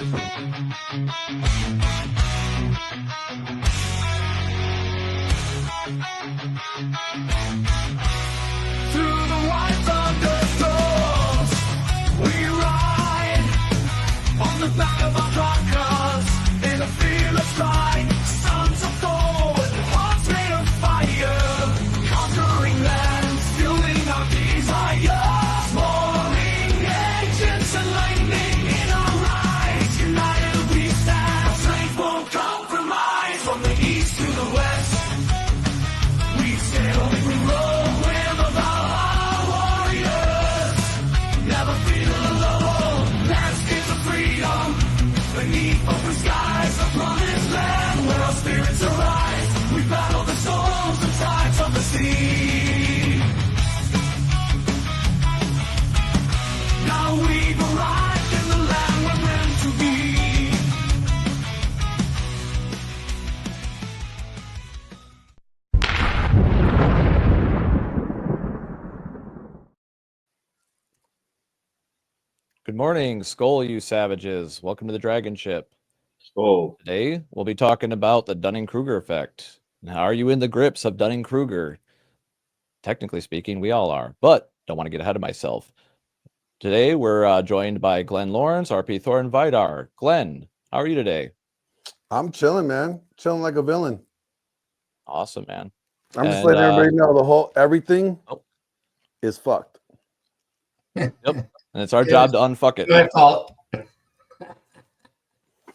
Through the white thunderstorms, we ride on the back of our truckers in a fearless flight. Sons of Thor, hearts made of fire, conquering lands, fueling our desires. Soaring engines and lightning in our rise, united we stand. Our strength won't compromise. From the east to the west, we sail every road with our warriors. Never feel alone. Landscapes of freedom beneath open skies, a promised land where our spirits arise. We battle the storms and tides of the sea. Now we've arrived in the land we're meant to be. Good morning, Skull, you savages. Welcome to the DragonShip. Oh, Today, we'll be talking about the Dunning-Kruger effect. Now, are you in the grips of Dunning-Kruger? Technically speaking, we all are, but don't want to get ahead of myself. Today, we're joined by Glenn Lawrence, RP Thor, and Vidar. Glenn, how are you today? I'm chilling, man. Chilling like a villain. Awesome, man. I'm just And, letting everybody know everything Oh. is fucked. Yep. And it's our job to unfuck it. My fault.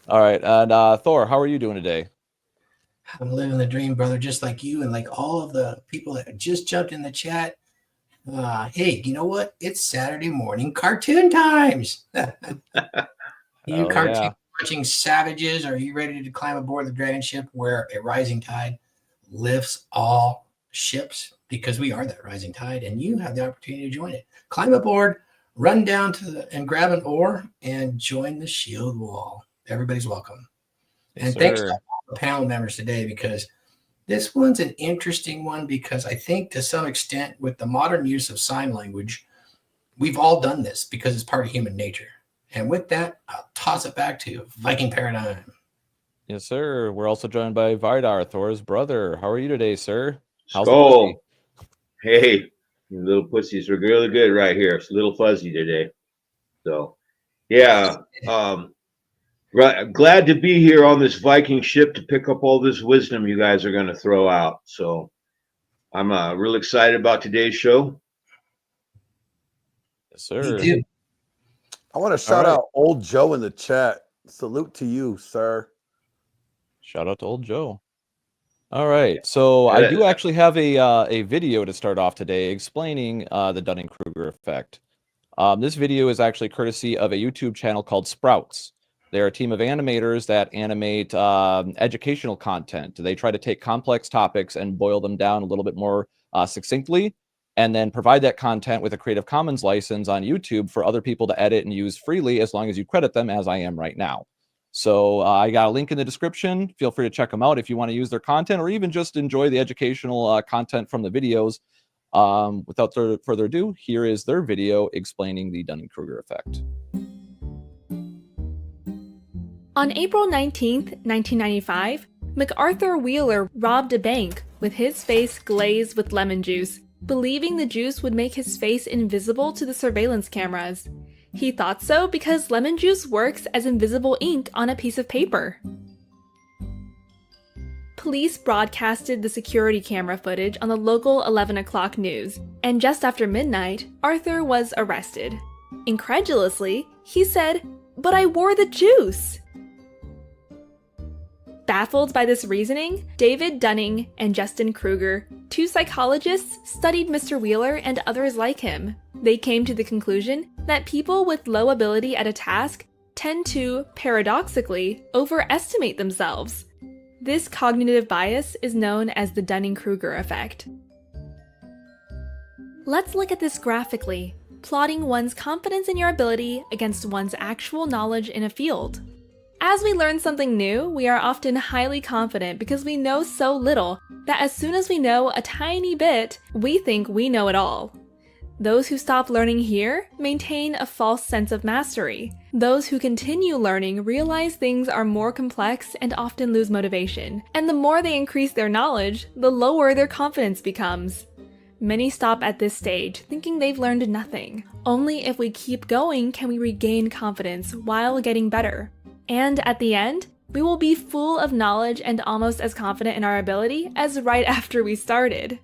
All right. And Thor, how are you doing today? I'm living the dream, brother, just like you and like all of the people that just jumped in the chat. Hey, you know what? It's Saturday morning cartoon times. You Hell cartoon yeah. watching savages, are you ready to climb aboard the dragon ship where a rising tide lifts all ships? Because we are that rising tide and you have the opportunity to join it. Climb aboard, run down to and grab an oar and join the shield wall. Everybody's welcome. And thanks to all the panel members today, because this one's an interesting one, because I think to some extent with the modern use of sign language, we've all done this because it's part of human nature. And with that, I'll toss it back to Viking Paradigm. Yes, sir. We're also joined by Vidar, Thor's brother. How are you today, sir? How's the Skull. pussy? Hey, you little pussies are really good right here. It's a little fuzzy today. So, yeah. Glad to be here on this Viking ship to pick up all this wisdom you guys are going to throw out. So, I'm real excited about today's show. Yes, sir. Me too. I want to shout right. out old Joe in the chat. Salute to you, sir. Shout out to old Joe. All right, so I do actually have a video to start off today explaining the Dunning-Kruger effect. This video is actually courtesy of a YouTube channel called Sprouts. They're a team of animators that animate educational content. They try to take complex topics and boil them down a little bit more succinctly, and then provide that content with a Creative Commons license on YouTube for other people to edit and use freely, as long as you credit them, as I am right now. So I got a link in the description. Feel free to check them out if you want to use their content, or even just enjoy the educational content from the videos. Without further ado, here is their video explaining the Dunning-Kruger effect. On April 19th, 1995, MacArthur Wheeler robbed a bank with his face glazed with lemon juice, believing the juice would make his face invisible to the surveillance cameras. He thought so because lemon juice works as invisible ink on a piece of paper. Police broadcasted the security camera footage on the local 11 o'clock news, and just after midnight, Arthur was arrested. Incredulously, he said, "But I wore the juice!" Baffled by this reasoning, David Dunning and Justin Kruger, two psychologists, studied Mr. Wheeler and others like him. They came to the conclusion that people with low ability at a task tend to, paradoxically, overestimate themselves. This cognitive bias is known as the Dunning-Kruger effect. Let's look at this graphically, plotting one's confidence in your ability against one's actual knowledge in a field. As we learn something new, we are often highly confident because we know so little that as soon as we know a tiny bit, we think we know it all. Those who stop learning here maintain a false sense of mastery. Those who continue learning realize things are more complex and often lose motivation. And the more they increase their knowledge, the lower their confidence becomes. Many stop at this stage, thinking they've learned nothing. Only if we keep going can we regain confidence while getting better. And at the end, we will be full of knowledge and almost as confident in our ability as right after we started.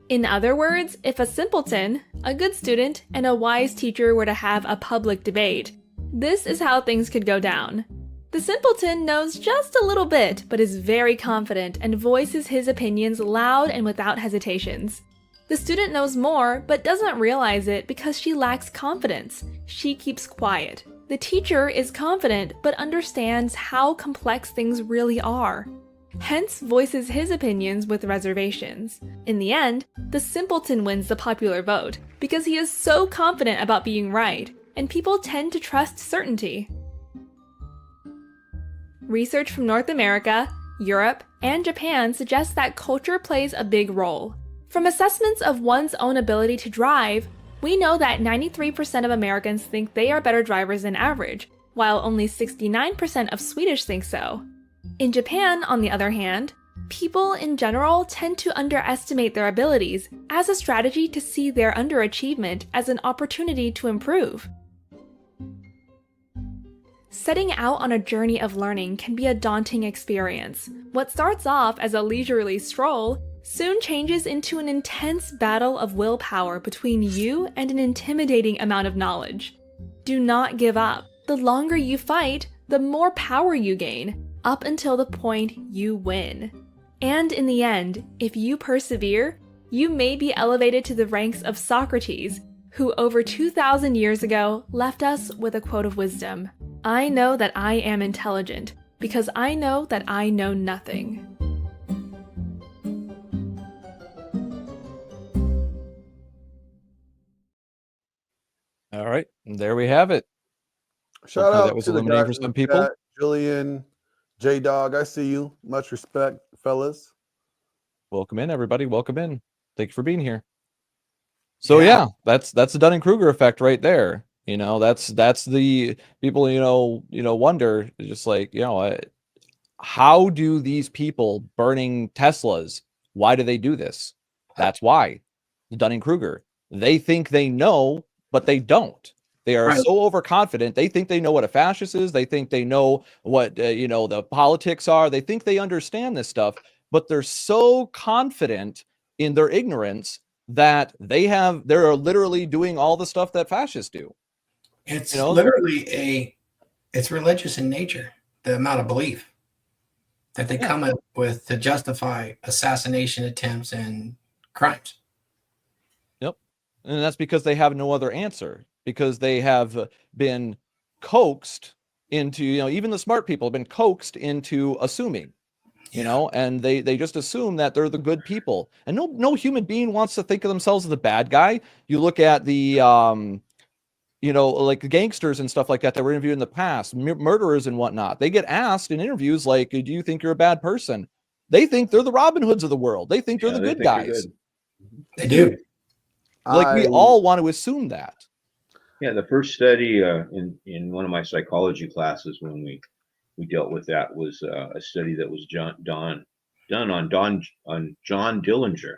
In other words, if a simpleton, a good student, and a wise teacher were to have a public debate, this is how things could go down. The simpleton knows just a little bit, but is very confident and voices his opinions loud and without hesitations. The student knows more, but doesn't realize it because she lacks confidence. She keeps quiet. The teacher is confident, but understands how complex things really are. Hence voices his opinions with reservations. In the end, the simpleton wins the popular vote because he is so confident about being right, and people tend to trust certainty. Research from North America, Europe, and Japan suggests that culture plays a big role. From assessments of one's own ability to drive, we know that 93% of Americans think they are better drivers than average, while only 69% of Swedish think so. In Japan, on the other hand, people in general tend to underestimate their abilities as a strategy to see their underachievement as an opportunity to improve. Setting out on a journey of learning can be a daunting experience. What starts off as a leisurely stroll soon changes into an intense battle of willpower between you and an intimidating amount of knowledge. Do not give up. The longer you fight, the more power you gain, up until the point you win. And in the end, if you persevere, you may be elevated to the ranks of Socrates, who over 2,000 years ago left us with a quote of wisdom: "I know that I am intelligent, because I know that I know nothing." All right, and there we have it. Shout Hopefully out that was to the illuminating guys for in some the people. chat. Jillian, J-Dog, I see you. Much respect, fellas. Welcome in, everybody. Welcome in. Thank you for being here. So yeah, that's the Dunning-Kruger effect right there. You know, that's the people, wonder, just like, how do these people burning Teslas, why do they do this? That's why. The Dunning-Kruger. They think they know, but they don't. They are Right. so overconfident. They think they know what a fascist is. They think they know what, the politics are. They think they understand this stuff, but they're so confident in their ignorance that they're literally doing all the stuff that fascists do. It's You know? literally it's religious in nature, the amount of belief that they come up with to justify assassination attempts and crimes. Yep. And that's because they have no other answer, because they have been coaxed into, even the smart people have been coaxed into assuming, and they just assume that they're the good people. And no human being wants to think of themselves as the bad guy. You look at the, like the gangsters and stuff like that were interviewed in the past, murderers and whatnot. They get asked in interviews like, do you think you're a bad person? They think they're the Robin Hoods of the world. They think they're the good guys. They do. Like we all want to assume that. Yeah, the first study in one of my psychology classes when we dealt with that was a study that was done on John Dillinger,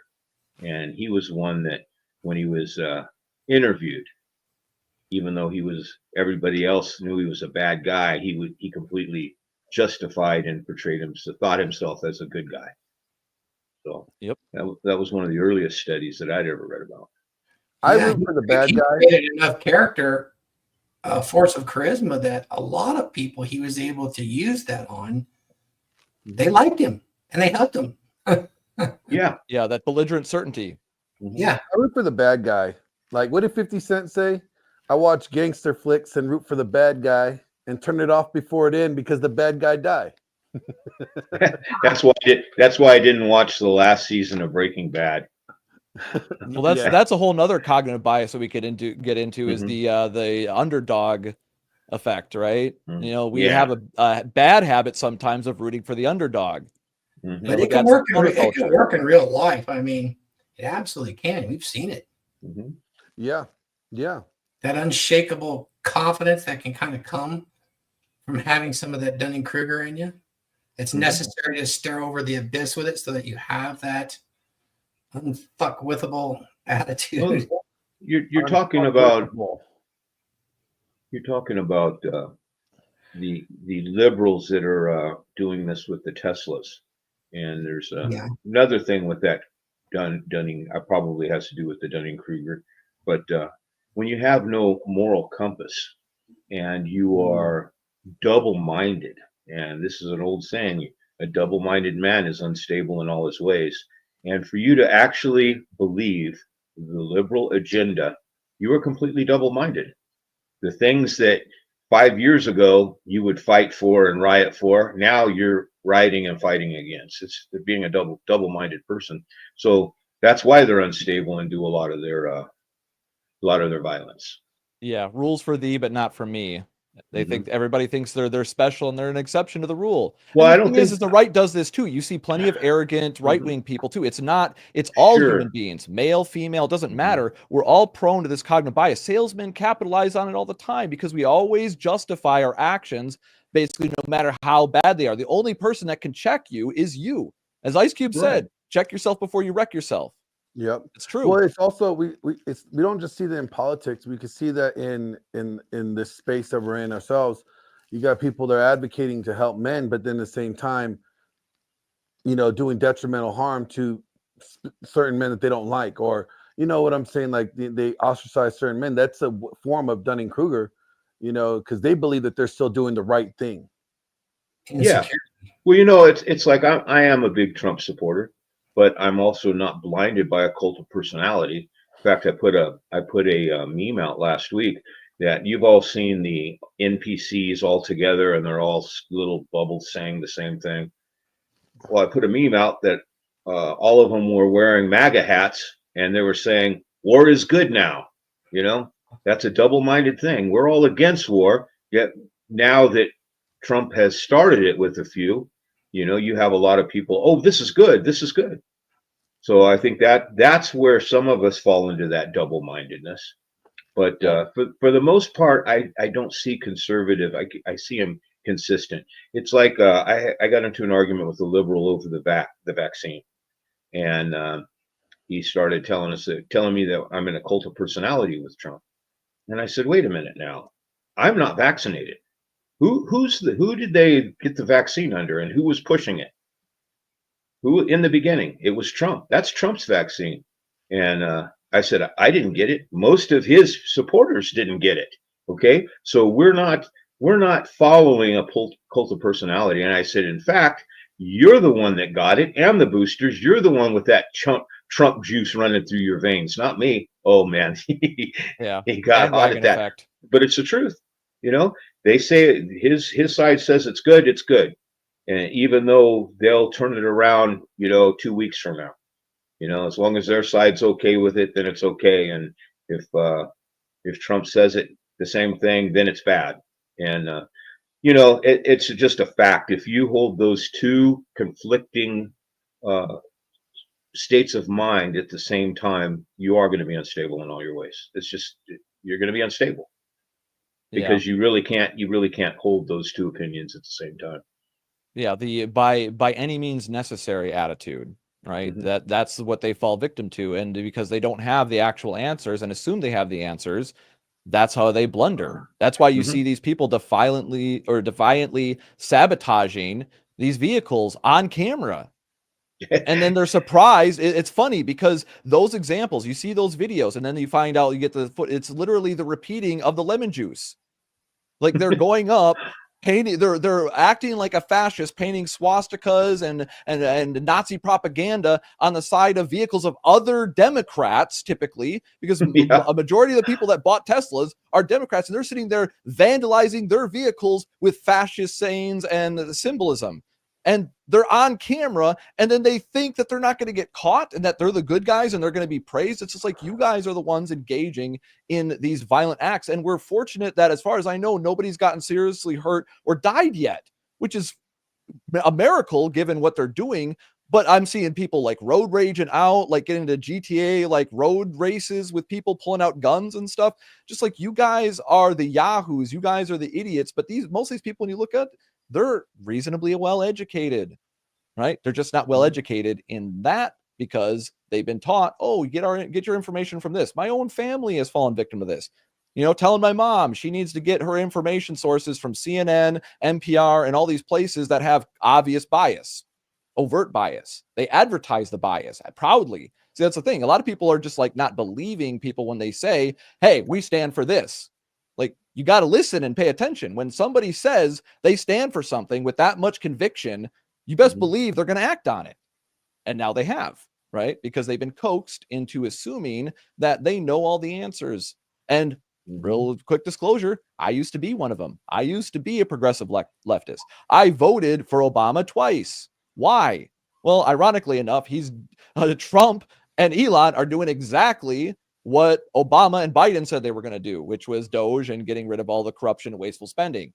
and he was one that when he was interviewed, even though everybody else knew he was a bad guy, he completely justified and thought himself as a good guy. So yep, that was one of the earliest studies that I'd ever read about. I root for the bad he guy. created enough character, force of charisma that a lot of people he was able to use that on. They liked him and they helped him. Yeah, that belligerent certainty. Yeah, I root for the bad guy. Like, what did 50 Cent say? I watch gangster flicks and root for the bad guy and turn it off before it ends because the bad guy died. that's why I didn't watch the last season of Breaking Bad. Well, that's a whole nother cognitive bias that we could get into is the underdog effect, right? We have a bad habit sometimes of rooting for the underdog. but it can work in real life. I mean, It absolutely can. We've seen it. Mhm. Yeah. Yeah. That unshakable confidence that can kind of come from having some of that Dunning-Kruger in you. It's Mhm. necessary to stare over the abyss with it so that you have that unfuckwithable attitude. Well, you're talking about the liberals that are doing this with the Teslas, and there's Yeah. another thing with that Dunning. Probably has to do with the Dunning-Kruger, but when you have no moral compass and you are double-minded, and this is an old saying, a double-minded man is unstable in all his ways, and for you to actually believe the liberal agenda, you are completely double-minded. The things that 5 years ago you would fight for and riot for, now you're rioting and fighting against. It's being a double-minded person. So that's why they're unstable and do a lot of their violence. Yeah, rules for thee, but not for me. They Mhm. think everybody thinks they're special and they're an exception to the rule. Well, And I the don't thing is think the right does this too. You see plenty of arrogant Mhm. right-wing people too. It's all Sure. human beings, male, female, it doesn't Mhm. matter. We're all prone to this cognitive bias. Salesmen capitalize on it all the time because we always justify our actions basically no matter how bad they are. The only person that can check you is you. As Ice Cube Right. said, check yourself before you wreck yourself. Yep. It's true. Well, it's also we don't just see that in politics. We can see that in this space that we're in ourselves. You got people that are advocating to help men, but then at the same time, doing detrimental harm to certain men that they don't like, or you know what I'm saying, like they ostracize certain men. That's a form of Dunning-Kruger, because they believe that they're still doing the right thing. Yeah. Insecure. Well, it's like I am a big Trump supporter, but I'm also not blinded by a cult of personality. In fact, I put a meme out last week that you've all seen the NPCs all together and they're all little bubbles saying the same thing. Well, I put a meme out that all of them were wearing MAGA hats and they were saying war is good now. That's a double-minded thing. We're all against war, yet now that Trump has started it with a few, you have a lot of people, oh, this is good, this is good. So I think that's where some of us fall into that double-mindedness. But for the most part, I don't see conservative. I see him consistent. It's like I got into an argument with a liberal over the vaccine, and he started telling me that I'm in a cult of personality with Trump. And I said, wait a minute now, I'm not vaccinated. Who did they get the vaccine under, and who was pushing it? Who in the beginning? It was Trump. That's Trump's vaccine. And I said, I didn't get it. Most of his supporters didn't get it. Okay, so we're not following a cult of personality. And I said, in fact, you're the one that got it, and the boosters. You're the one with that Trump juice running through your veins, not me. Oh man, Yeah. he got hot Bandwagon at that. effect. But it's the truth. They say his side says it's good, it's good. And even though they'll turn it around, 2 weeks from now, as long as their side's okay with it, then it's okay. And if Trump says it the same thing, then it's bad. And it's just a fact. If you hold those two conflicting states of mind at the same time, you are going to be unstable in all your ways. It's just you're going to be unstable because you really can't hold those two opinions at the same time. Yeah, the by any means necessary attitude, right? Mhm. That's what they fall victim to, and because they don't have the actual answers and assume they have the answers, that's how they blunder. That's why you Mhm. see these people defiantly sabotaging these vehicles on camera. And then they're surprised. It's funny because those examples, you see those videos, and then you find out you get it's literally the repeating of the lemon juice. Like they're going up, painting, they're acting like a fascist, painting swastikas and Nazi propaganda on the side of vehicles of other Democrats, typically, because Yeah. a majority of the people that bought Teslas are Democrats, and they're sitting there vandalizing their vehicles with fascist sayings and symbolism. And they're on camera, and then they think that they're not going to get caught and that they're the good guys and they're going to be praised. It's just like, you guys are the ones engaging in these violent acts. And we're fortunate that, as far as I know, nobody's gotten seriously hurt or died yet, which is a miracle given what they're doing. But I'm seeing people like road raging out, like getting into GTA, like road races with people pulling out guns and stuff. Just like, you guys are the yahoos, you guys are the idiots. But most of these people, when you look at, they're reasonably well educated, right? They're just not well educated in that, because they've been taught, oh, get your information from this. My own family has fallen victim to this. You know, telling my mom she needs to get her information sources from CNN, NPR, and all these places that have obvious bias, overt bias. They advertise the bias proudly. See, that's the thing. A lot of people are just like not believing people when they say, hey, we stand for this. Like, you got to listen and pay attention. When somebody says they stand for something with that much conviction, you best believe they're going to act on it. And now they have, right? Because they've been coaxed into assuming that they know all the answers. And real quick disclosure, I used to be one of them. I used to be a progressive leftist. I voted for Obama twice. Why? Well, ironically enough, Trump and Elon are doing exactly what Obama and Biden said they were going to do, which was Doge and getting rid of all the corruption and wasteful spending.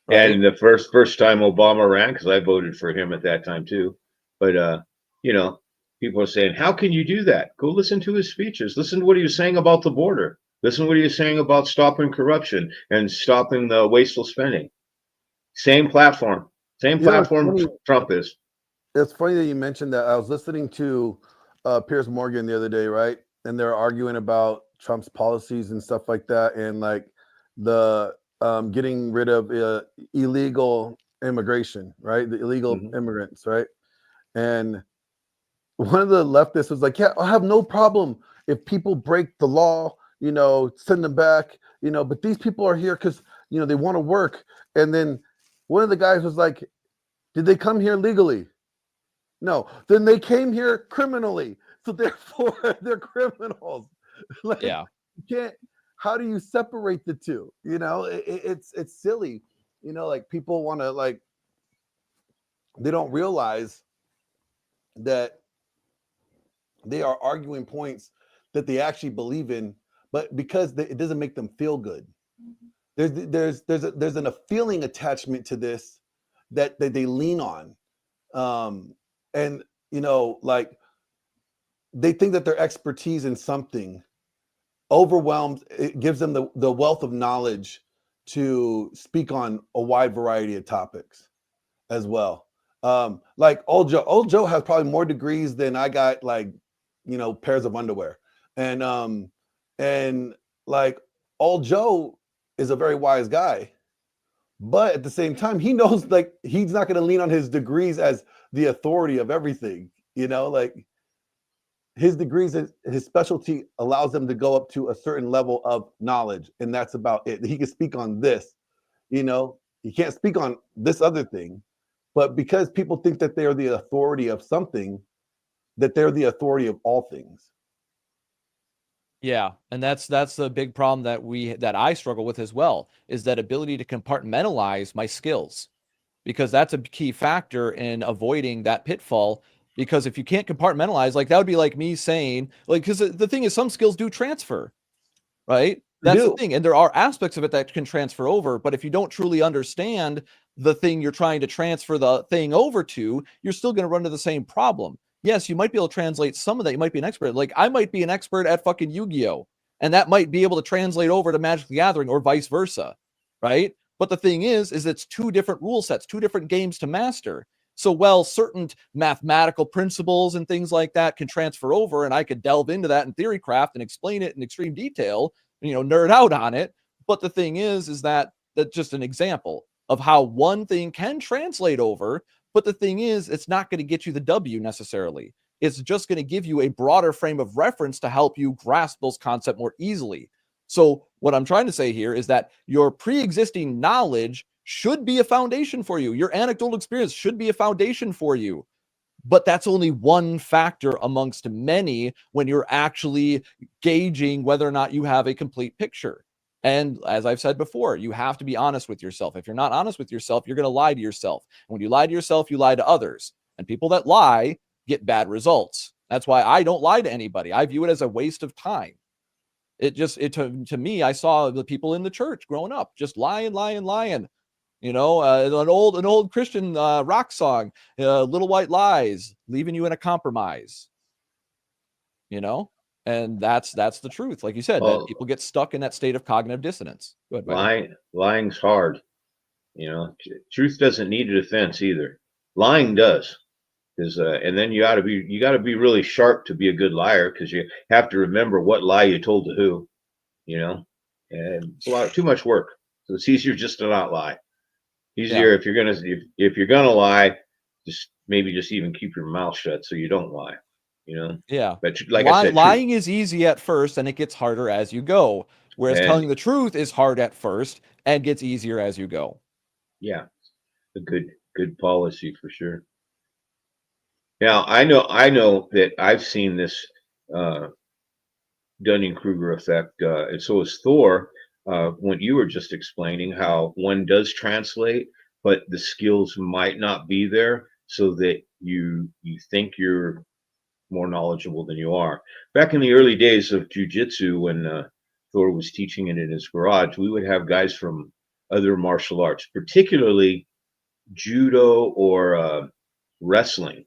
Right? And the first time Obama ran, because I voted for him at that time too. But you know, people are saying, how can you do that? Go listen to his speeches. Listen to what he was saying about the border. Listen to what he was saying about stopping corruption and stopping the wasteful spending. Same platform. Trump is. It's funny that you mentioned that. I was listening to Piers Morgan the other day, right? And they're arguing about Trump's policies and stuff like that, and like the getting rid of illegal immigration, right? The illegal immigrants, right? And one of the leftists was like, yeah, I have no problem if people break the law, you know, send them back, you know, but these people are here because, you know, they want to work. And then one of the guys was like, did they come here legally? No. Then they came here criminally. So therefore they're criminals. Like, yeah. You can't, how do you separate the two? You know, it's silly. You know, like people want to, like, they don't realize that they are arguing points that they actually believe in, but because it doesn't make them feel good. There's a feeling attachment to this that they lean on. And, you know, like, they think that their expertise in something overwhelms, it gives them the wealth of knowledge to speak on a wide variety of topics as well. Like old Joe has probably more degrees than I got, like, you know, pairs of underwear. And like, old Joe is a very wise guy, but at the same time, he knows, like, he's not going to lean on his degrees as the authority of everything, you know, like, his degrees, his specialty allows him to go up to a certain level of knowledge, and that's about it. He can speak on this, you know, he can't speak on this other thing, but because people think that they're the authority of something, that they're the authority of all things. Yeah, and that's the big problem that I struggle with as well, is that ability to compartmentalize my skills, because that's a key factor in avoiding that pitfall. Because if you can't compartmentalize, like, that would be like me saying, like, because the thing is, some skills do transfer, right? That's the thing. And there are aspects of it that can transfer over. But if you don't truly understand the thing you're trying to transfer the thing over to, you're still going to run into the same problem. Yes, you might be able to translate some of that. You might be an expert. Like, I might be an expert at fucking Yu-Gi-Oh! And that might be able to translate over to Magic the Gathering, or vice versa, right? But the thing is it's two different rule sets, two different games to master. So, well, certain mathematical principles and things like that can transfer over, and I could delve into that in theorycraft and explain it in extreme detail, you know, nerd out on it. But the thing is that that's just an example of how one thing can translate over. But the thing is, it's not going to get you the W necessarily. It's just going to give you a broader frame of reference to help you grasp those concepts more easily. So what I'm trying to say here is that your pre-existing knowledge should be a foundation for you. Your anecdotal experience should be a foundation for you. But that's only one factor amongst many when you're actually gauging whether or not you have a complete picture. And as I've said before, you have to be honest with yourself. If you're not honest with yourself, you're going to lie to yourself. And when you lie to yourself, you lie to others. And people that lie get bad results. That's why I don't lie to anybody. I view it as a waste of time. To me, I saw the people in the church growing up just lying. You know, an old Christian rock song, "Little White Lies," leaving you in a compromise. You know, and that's the truth. Like you said, that Well, people get stuck in that state of cognitive dissonance. Go ahead, Byron. lying's hard. You know, truth doesn't need a defense either. Lying does. Because and then you got to be really sharp to be a good liar, because you have to remember what lie you told to who. You know, and it's too much work. So it's easier just to not lie. Easier if you're gonna lie, just even keep your mouth shut so you don't lie. You know. Yeah. But like I said, lying is easy at first and it gets harder as you go. Whereas and telling the truth is hard at first and gets easier as you go. yeah, a good policy for sure. Now I know that I've seen this Dunning-Kruger effect, and so is Thor. When you were just explaining how one does translate, but the skills might not be there, so that you think you're more knowledgeable than you are. Back in the early days of jiu-jitsu, when Thor was teaching it in his garage, we would have guys from other martial arts, particularly judo or wrestling.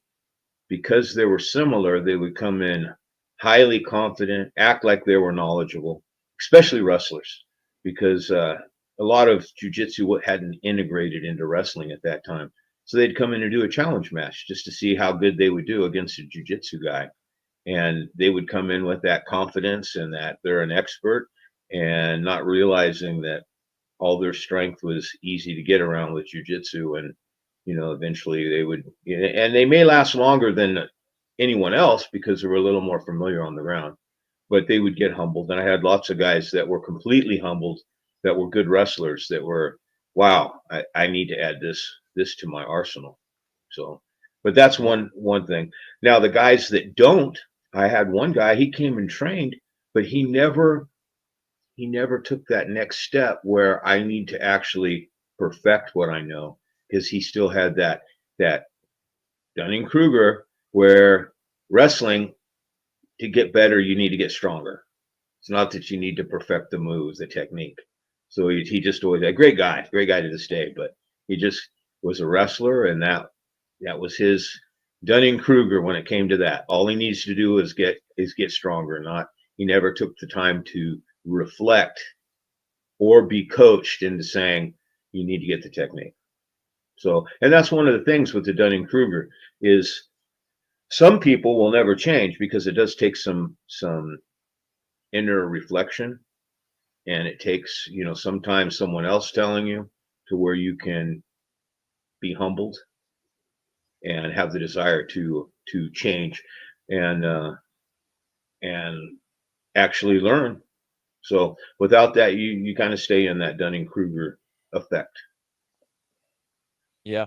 Because they were similar, they would come in highly confident, act like they were knowledgeable, especially wrestlers, because a lot of jujitsu hadn't integrated into wrestling at that time. So they'd come in and do a challenge match just to see how good they would do against a jujitsu guy. And they would come in with that confidence and that they're an expert, and not realizing that all their strength was easy to get around with jujitsu. And eventually they would, and they may last longer than anyone else because they were a little more familiar on the ground, but they would get humbled. And I had lots of guys that were completely humbled, that were good wrestlers, that were, wow, I need to add this to my arsenal. So, but that's one thing. Now the guys that don't, I had one guy, he came and trained, but he never took that next step where I need to actually perfect what I know, because he still had that Dunning-Kruger, where wrestling, to get better, you need to get stronger. It's not that you need to perfect the moves, the technique. So he just always a great guy to this day, but he just was a wrestler, and that was his Dunning-Kruger when it came to that. All he needs to do is get stronger. He never took the time to reflect or be coached into saying you need to get the technique. So, and that's one of the things with the Dunning-Kruger, is some people will never change, because it does take some inner reflection, and it takes, sometimes someone else telling you, to where you can be humbled and have the desire to change and actually learn. So without that, you kind of stay in that Dunning-Kruger effect. Yeah.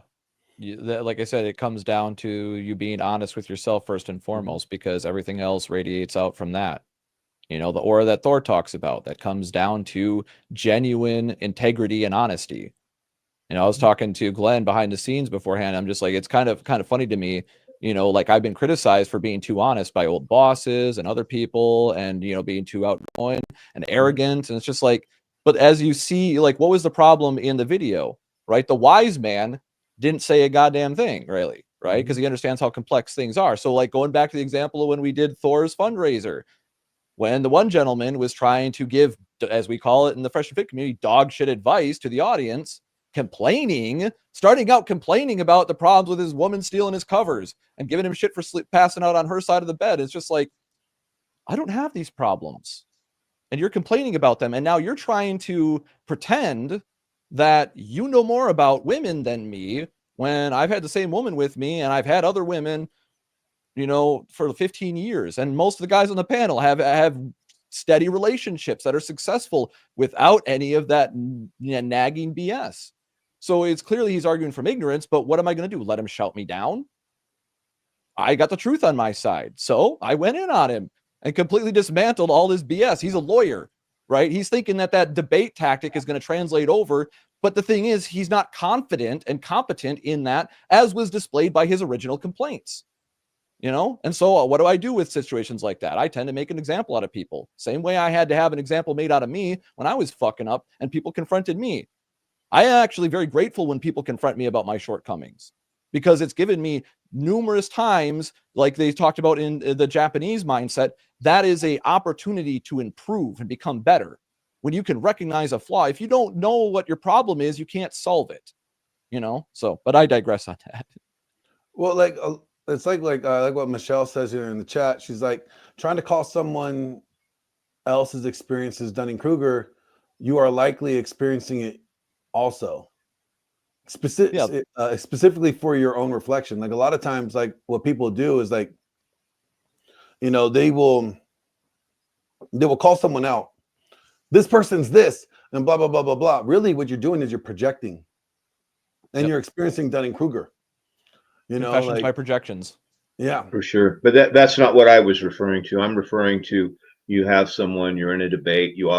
Like I said, it comes down to you being honest with yourself first and foremost, because everything else radiates out from that. The aura that Thor talks about, that comes down to genuine integrity and honesty. I was talking to Glenn behind the scenes beforehand. I'm just like, it's kind of funny to me, like I've been criticized for being too honest by old bosses and other people, and, being too outgoing and arrogant. And it's just like, but as you see, like, what was the problem in the video, right? The wise man didn't say a goddamn thing, really, right? Because he understands how complex things are. So, like, going back to the example of when we did Thor's fundraiser, when the one gentleman was trying to give, as we call it in the Fresh and Fit community, dog shit advice to the audience, starting out complaining about the problems with his woman stealing his covers and giving him shit for passing out on her side of the bed. It's just like, I don't have these problems, and you're complaining about them. And now you're trying to pretend that you know more about women than me, when I've had the same woman with me, and I've had other women, for 15 years. And most of the guys on the panel have steady relationships that are successful without any of that nagging BS. So it's clearly he's arguing from ignorance, but what am I going to do? Let him shout me down? I got the truth on my side. So I went in on him and completely dismantled all his BS. He's a lawyer, right? He's thinking that debate tactic is going to translate over. But the thing is, he's not confident and competent in that, as was displayed by his original complaints. And so what do I do with situations like that? I tend to make an example out of people. Same way I had to have an example made out of me when I was fucking up and people confronted me. I am actually very grateful when people confront me about my shortcomings, because it's given me numerous times, like they talked about in the Japanese mindset, that is a opportunity to improve and become better. When you can recognize a flaw, if you don't know what your problem is, you can't solve it, you know? So, but I digress on that. Well, like it's like what Michelle says here in the chat. She's like trying to call someone else's experiences Dunning-Kruger. You are likely experiencing it also. Specifically for your own reflection. Like a lot of times, like what people do is like, you know, they will call someone out. This person's this and blah blah blah blah blah. Really, what you're doing is you're projecting, and you're experiencing Dunning-Kruger. You know, Confessions like by projections. yeah, For sure. But that's not what I was referring to. I'm referring to, you have someone, you're in a debate, you're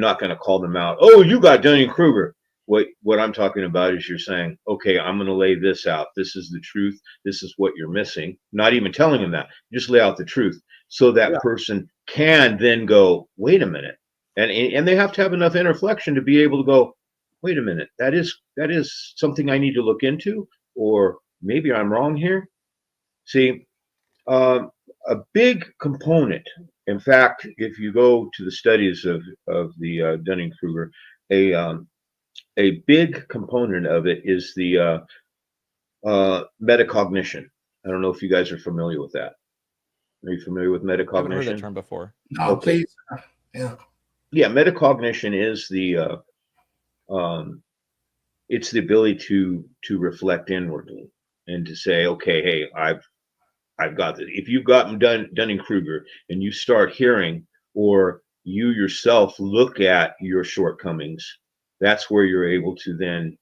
not going to call them out. Oh, you got Dunning-Kruger. What I'm talking about is you're saying, okay, I'm going to lay this out. This is the truth. This is what you're missing. Not even telling them that. Just lay out the truth so that person can then go, wait a minute. And they have to have enough inflection to be able to go, wait a minute, that is something I need to look into, or maybe I'm wrong here. See, a big component, in fact, if you go to the studies of the Dunning-Kruger, a big component of it is the metacognition. I don't know if you guys are familiar with that. Are you familiar with I haven't heard that metacognition? term before. No, Okay. please. Yeah. Yeah, metacognition is it's the ability to reflect inwardly and to say, okay, hey, I've got this. If you've gotten Dunning-Kruger and you start hearing, or you yourself look at your shortcomings, that's where you're able to then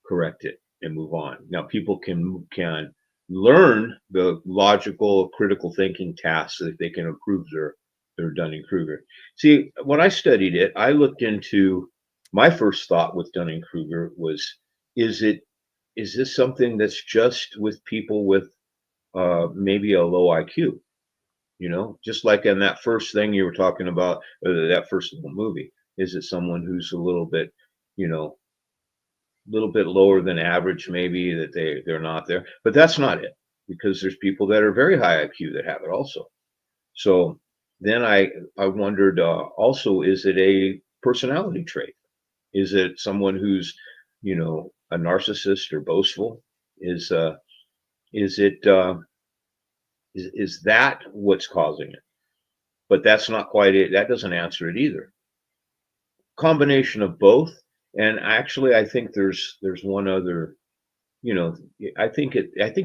correct it and move on. Now, people can learn the logical, critical thinking tasks so that they can improve their Dunning-Kruger. See, when I studied it, I looked into, my first thought with Dunning-Kruger was, is this something that's just with people with maybe a low IQ? You know, just like in that first thing you were talking about, that first little movie, is it someone who's a little bit, you know, a little bit lower than average, maybe, that they're not there? But that's not it, because there's people that are very high IQ that have it also. So then I wondered, also, is it a personality trait? Is it someone who's, you know, a narcissist or boastful? Is that what's causing it? But that's not quite it. That doesn't answer it either. Combination of both. And actually, I think there's one other, you know, I think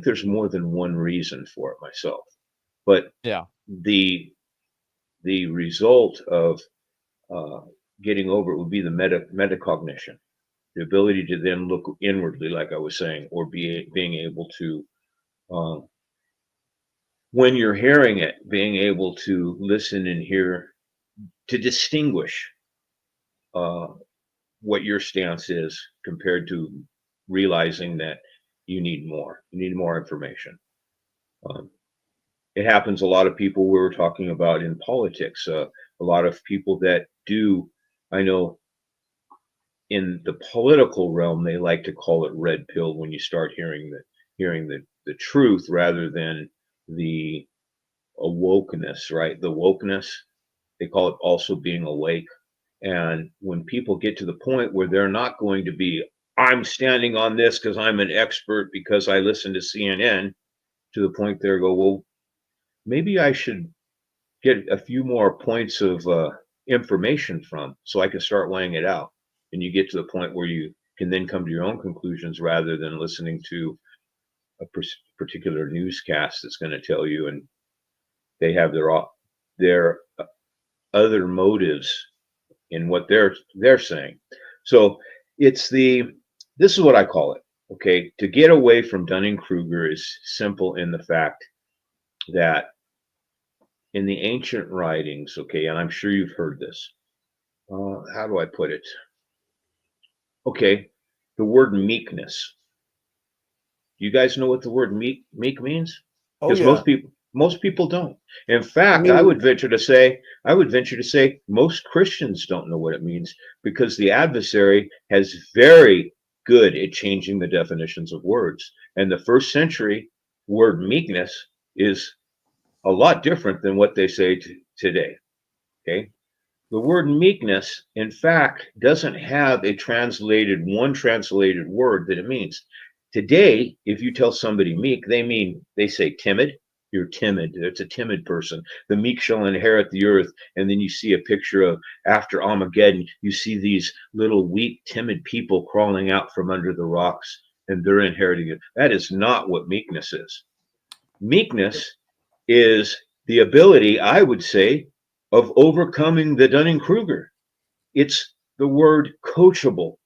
there's more than one reason for it myself. But Yeah. the result of getting over it would be the metacognition, the ability to then look inwardly, like I was saying, or being able to, when you're hearing it, being able to listen and hear, to distinguish what your stance is compared to realizing that you need more information. It happens, a lot of people, we were talking about in politics, a lot of people that do, I know in the political realm, they like to call it red pill when you start hearing the truth rather than the awokeness, right? The wokeness, they call it also being awake. And when people get to the point where they're not going to be, I'm standing on this because I'm an expert because I listen to CNN, to the point there go, well, maybe I should get a few more points of information from, so I can start weighing it out. And you get to the point where you can then come to your own conclusions rather than listening to a particular newscast that's going to tell you, and they have their other motives in what they're saying. So this is what I call it. Okay, to get away from Dunning-Kruger is simple in the fact that in the ancient writings, okay, and I'm sure you've heard this. How do I put it? Okay, the word meekness. Do you guys know what the word meek means? oh Because yeah, Most people don't. In I fact, I mean, would venture to say most Christians don't know what it means, because the adversary has very good at changing the definitions of words. And the first century word meekness is a lot different than what they say today. Okay. The word meekness, in fact, doesn't have one translated word that it means. Today, if you tell somebody meek, they say timid. You're timid. It's a timid person. The meek shall inherit the earth. And then you see a picture of, after Armageddon, you see these little weak, timid people crawling out from under the rocks, and they're inheriting it. That is not what meekness is. Meekness is the ability, I would say, of overcoming the Dunning-Kruger. It's the word coachable,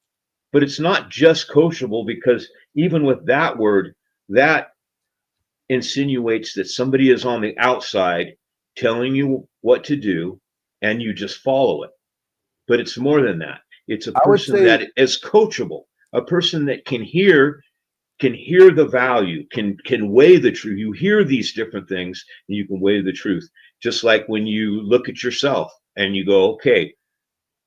but it's not just coachable, because even with that word, that insinuates that somebody is on the outside telling you what to do and you just follow it. But it's more than that. It's a I would person say, that is coachable, a person that can hear the value, can weigh the truth. You hear these different things and you can weigh the truth. Just like when you look at yourself and you go, okay,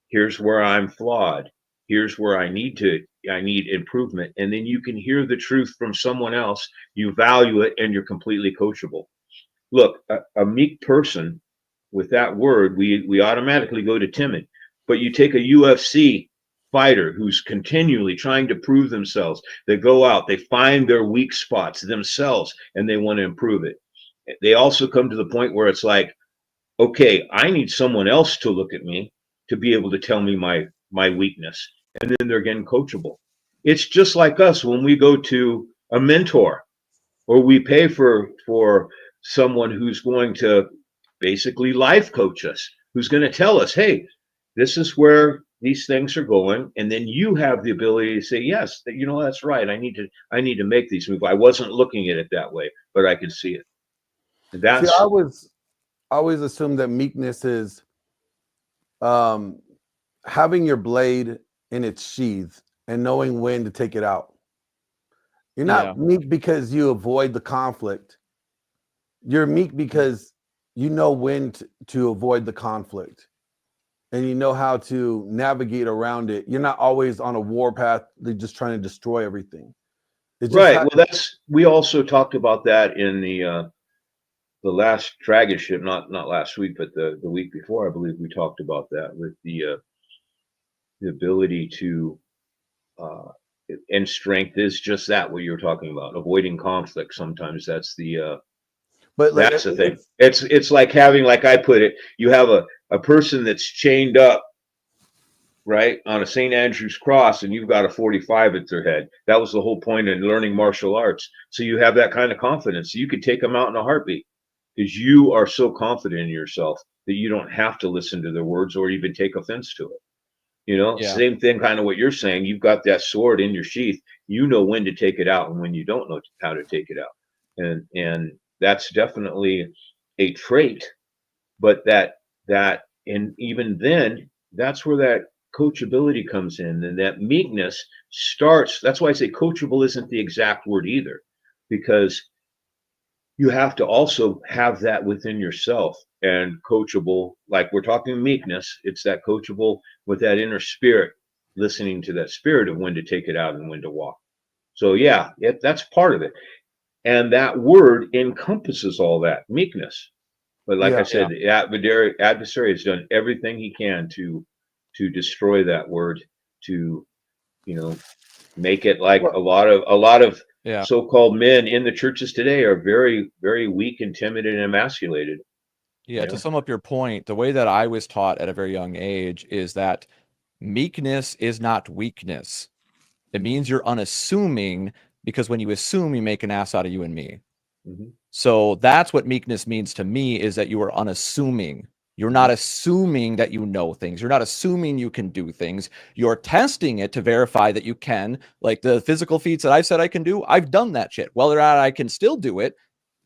here's where I'm flawed. Here's where I need improvement. And then you can hear the truth from someone else. You value it and you're completely coachable. Look, a meek person, with that word, we automatically go to timid. But you take a UFC fighter who's continually trying to prove themselves. They go out, they find their weak spots themselves, and they want to improve it. They also come to the point where it's like, okay, I need someone else to look at me to be able to tell me my weakness. And then they're getting coachable. It's just like us when we go to a mentor, or we pay for someone who's going to basically life coach us, who's going to tell us, hey, this is where these things are going. And then you have the ability to say, yes, that's right. I need to make these moves. I wasn't looking at it that way, but I can see it. And see, that's I always assumed that meekness is having your blade in its sheath and knowing when to take it out. You're not meek because you avoid the conflict. You're meek because you know when to avoid the conflict, and you know how to navigate around it. You're not always on a war path, just trying to destroy everything. It's just right. Well, we also talked about that in the last DragonShip, not last week, but the week before, I believe we talked about that, with the ability to and strength is just that, what you're talking about, avoiding conflict. Sometimes that's the thing. It's like having, like I put it, you have a person that's chained up, right, on a St. Andrew's cross, and you've got a 45 at their head. That was the whole point in learning martial arts. So you have that kind of confidence. You could take them out in a heartbeat, because you are so confident in yourself that you don't have to listen to their words or even take offense to it. Same thing, kind of what you're saying. You've got that sword in your sheath. You know when to take it out and when you don't know how to take it out. And that's definitely a trait, but and even then, that's where that coachability comes in, and that meekness starts. That's why I say coachable isn't the exact word either, because you have to also have that within yourself. And coachable, like we're talking meekness, it's that coachable with that inner spirit, listening to that spirit of when to take it out and when to walk. So yeah, that's part of it. And that word encompasses all that, meekness. But like I said, the adversary has done everything he can to destroy that word, to make it like a lot of so-called men in the churches today are very, very weak and timid and emasculated. Yeah, to sum up your point, the way that I was taught at a very young age is that meekness is not weakness. It means you're unassuming, because when you assume, you make an ass out of you and me. Mm-hmm. So that's what meekness means to me, is that you are unassuming. You're not assuming that you know things. You're not assuming you can do things. You're testing it to verify that you can. Like the physical feats that I've said I can do, I've done that shit. Whether or not I can still do it,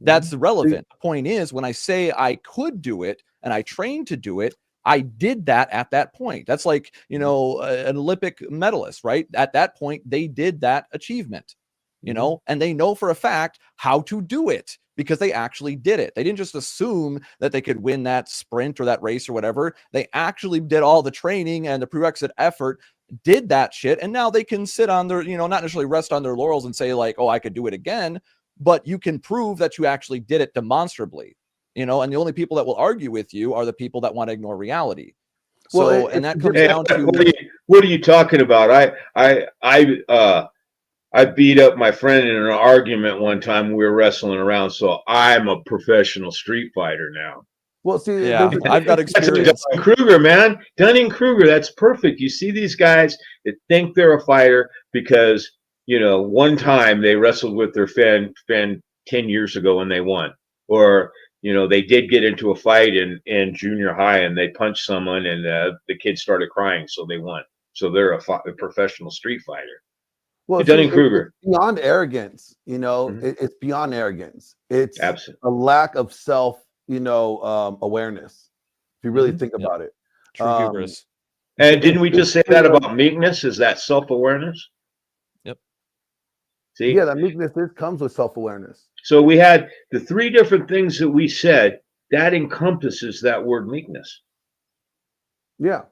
that's irrelevant. The point is, when I say I could do it and I trained to do it, I did that at that point. That's like, an Olympic medalist, right? At that point, they did that achievement, and they know for a fact how to do it. because they actually did it. They didn't just assume that they could win that sprint or that race or whatever. They actually did all the training and the prerequisite effort, did that shit, and now they can sit on their, not necessarily rest on their laurels and say like, oh, I could do it again, but you can prove that you actually did it demonstrably, and the only people that will argue with you are the people that want to ignore reality. So, and that comes down to what are you talking about? I beat up my friend in an argument one time. We were wrestling around, so I'm a professional street fighter now. Well, see, yeah, I've got experience. Dunning-Kruger, man. Dunning-Kruger, that's perfect. You see these guys that think they're a fighter because, one time they wrestled with their friend 10 years ago and they won. Or, they did get into a fight in junior high and they punched someone and the kid started crying, so they won. So they're a professional street fighter. Well, Dunning-Kruger. It's beyond arrogance, it's beyond arrogance. It's a lack of self, awareness. If you really think about it. True hubris. And didn't we just say that about meekness? Is that self-awareness? Yep. See? Yeah, that meekness comes with self-awareness. So we had the three different things that we said that encompasses that word meekness. Yeah.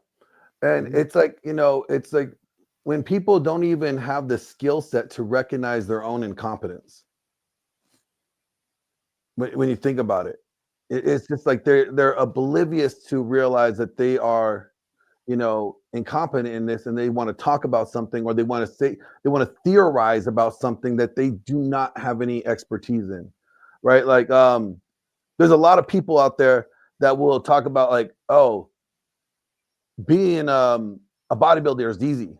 And it's like, it's like when people don't even have the skill set to recognize their own incompetence. When you think about it, it's just like they're oblivious to realize that they are, incompetent in this, and they want to talk about something, or they want to theorize about something that they do not have any expertise in, right? Like, there's a lot of people out there that will talk about like, oh, being a bodybuilder is easy.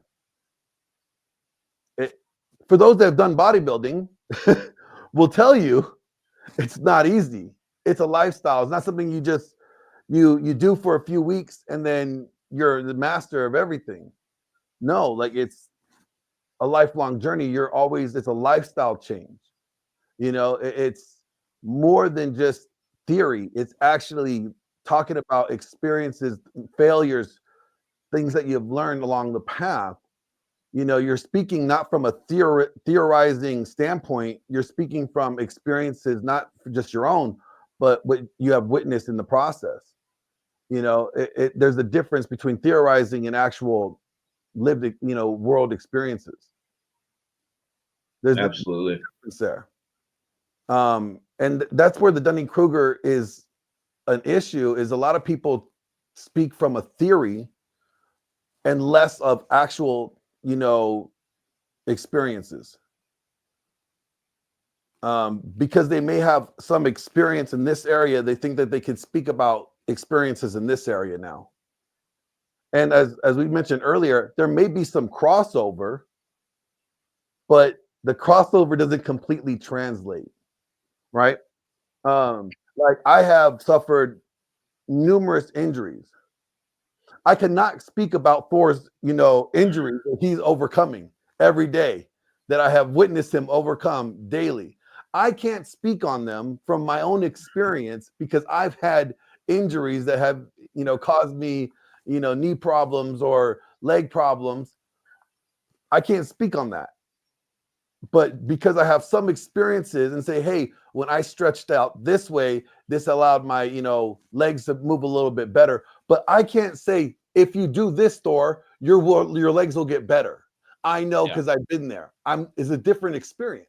For those that have done bodybuilding, will tell you it's not easy. It's a lifestyle. It's not something you just you do for a few weeks and then you're the master of everything. No, like it's a lifelong journey. It's a lifestyle change. It's more than just theory. It's actually talking about experiences, failures, things that you've learned along the path. You're speaking not from a theorizing standpoint. You're speaking from experiences, not just your own, but what you have witnessed in the process. There's a difference between theorizing and actual lived, world experiences. There's absolutely a difference there. And that's where the Dunning-Kruger is an issue. Is a lot of people speak from a theory and less of actual experiences, because they may have some experience in this area. They think that they can speak about experiences in this area now. And as we mentioned earlier, there may be some crossover, but the crossover doesn't completely translate, right? Like I have suffered numerous injuries. I cannot speak about Thor's, injuries that he's overcoming every day, that I have witnessed him overcome daily. I can't speak on them from my own experience because I've had injuries that have, caused me, knee problems or leg problems. I can't speak on that. But because I have some experiences and say, hey, when I stretched out this way, this allowed my, legs to move a little bit better. But I can't say, if you do this, Thor, your legs will get better. I know because I've been there. It's a different experience.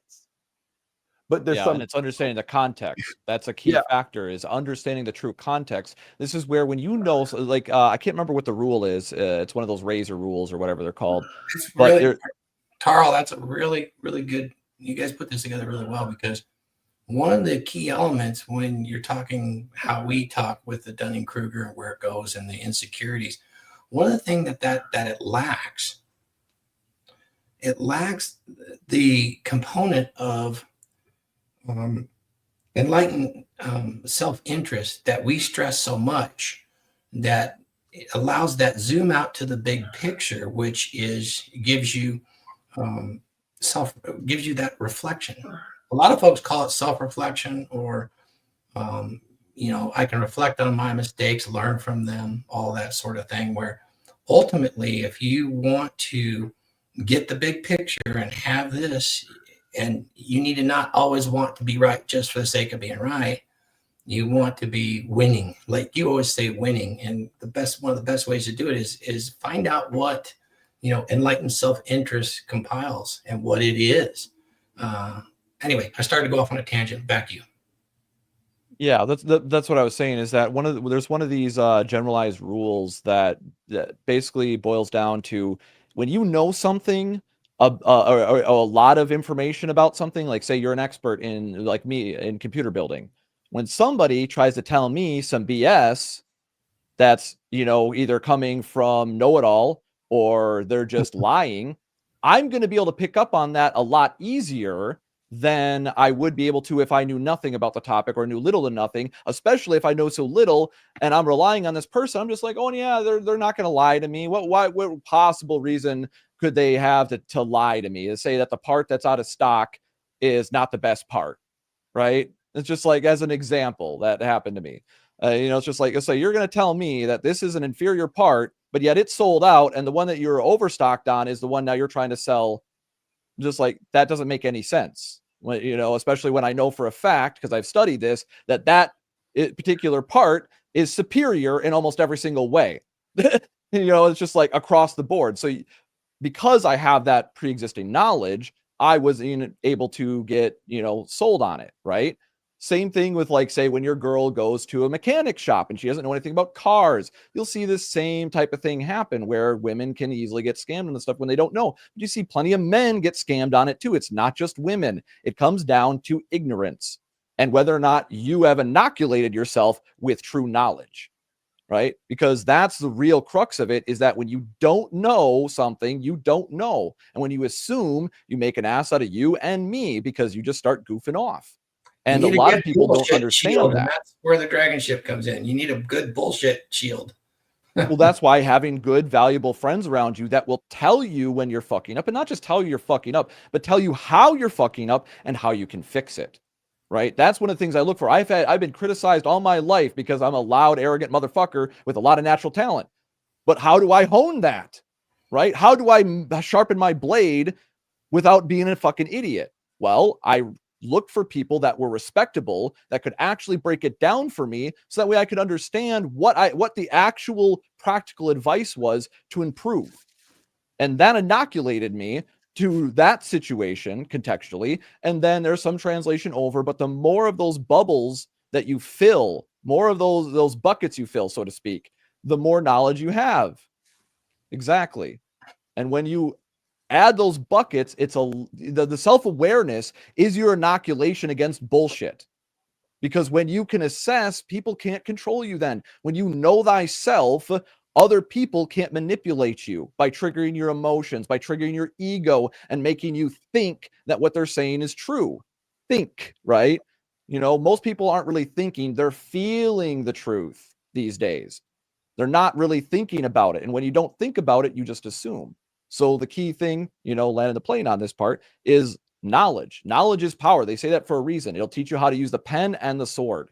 But there's and it's understanding the context. That's a key factor, is understanding the true context. This is where when I can't remember what the rule is. It's one of those razor rules or whatever they're called. But Tarl, that's a really, really good. You guys put this together really well, because one of the key elements when you're talking how we talk with the Dunning-Kruger and where it goes and the insecurities, one of the things that it lacks the component of enlightened self-interest that we stress so much, that it allows that zoom out to the big picture, which gives you that reflection. A lot of folks call it self-reflection, or I can reflect on my mistakes, learn from them, all that sort of thing, where ultimately, if you want to get the big picture and have this And you need to not always want to be right just for the sake of being right. You want to be winning, like you always say, winning. And one of the best ways to do it is find out what, enlightened self-interest compiles and what it is. Anyway, I started to go off on a tangent. Back to you. Yeah, that's what I was saying, is that there's one of these generalized rules that basically boils down to, when you know something, or a lot of information about something, like say you're an expert in, like me, in computer building. When somebody tries to tell me some BS that's, either coming from know-it-all or they're just lying, I'm going to be able to pick up on that a lot easier than I would be able to if I knew nothing about the topic or knew little to nothing, especially if I know so little and I'm relying on this person. I'm just like, oh yeah, they're not going to lie to me. What possible reason could they have to lie to me, to say that the part that's out of stock is not the best part, right? It's just like, as an example that happened to me. It's just like, so you're going to tell me that this is an inferior part, but yet it's sold out, and the one that you're overstocked on is the one now you're trying to sell. Just like, that doesn't make any sense. Especially when I know for a fact, because I've studied this, that particular part is superior in almost every single way. It's just like across the board. So because I have that pre-existing knowledge, I was able to get, sold on it, right? Same thing with, like, say, when your girl goes to a mechanic shop and she doesn't know anything about cars, you'll see this same type of thing happen where women can easily get scammed on the stuff when they don't know. But you see plenty of men get scammed on it too. It's not just women. It comes down to ignorance and whether or not you have inoculated yourself with true knowledge, right? Because that's the real crux of it, is that when you don't know something, you don't know. And when you assume, you make an ass out of you and me, because you just start goofing off. And a lot of people don't understand that. That's where the dragon ship comes in. You need a good bullshit shield. Well, that's why having good, valuable friends around you that will tell you when you're fucking up, and not just tell you you're fucking up, but tell you how you're fucking up and how you can fix it, right? That's one of the things I look for. I've been criticized all my life because I'm a loud, arrogant motherfucker with a lot of natural talent. But how do I hone that, right? How do I sharpen my blade without being a fucking idiot? Well, I look for people that were respectable, that could actually break it down for me, so that way I could understand what the actual practical advice was to improve. And that inoculated me to that situation contextually. And then there's some translation over, but the more of those bubbles that you fill, more of those buckets you fill, so to speak, the more knowledge you have. Exactly. And when you add those buckets, the self-awareness is your inoculation against bullshit. Because when you can assess, people can't control you then. When you know thyself, other people can't manipulate you by triggering your emotions, by triggering your ego, and making you think that what they're saying is true. Think, right? Most people aren't really thinking, they're feeling the truth these days. They're not really thinking about it. And when you don't think about it, you just assume. So the key thing, landing the plane on this part, is knowledge. Knowledge is power. They say that for a reason. It'll teach you how to use the pen and the sword.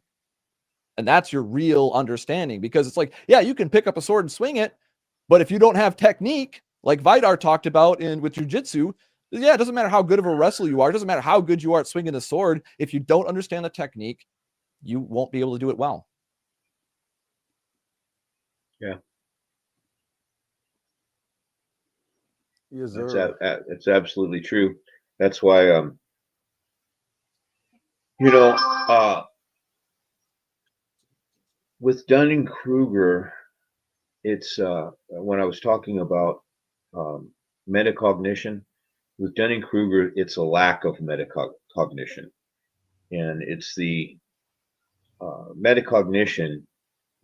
And that's your real understanding, because it's like, yeah, you can pick up a sword and swing it, but if you don't have technique, like Vidar talked about with jujitsu, yeah, it doesn't matter how good of a wrestler you are. It doesn't matter how good you are at swinging the sword. If you don't understand the technique, you won't be able to do it well. Yeah. Yes, sir. It's absolutely true. That's why, with Dunning-Kruger, it's when I was talking about metacognition, with Dunning-Kruger, it's a lack of metacognition, and it's the metacognition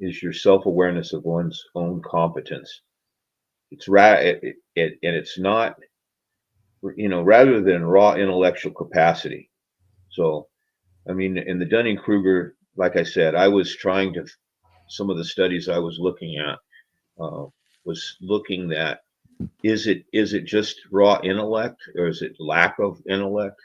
is your self-awareness of one's own competence. It's and it's not, rather than raw intellectual capacity. So, I mean, in the Dunning-Kruger, like I said, I was trying to, some of the studies I was looking at was looking at, is it just raw intellect, or is it lack of intellect?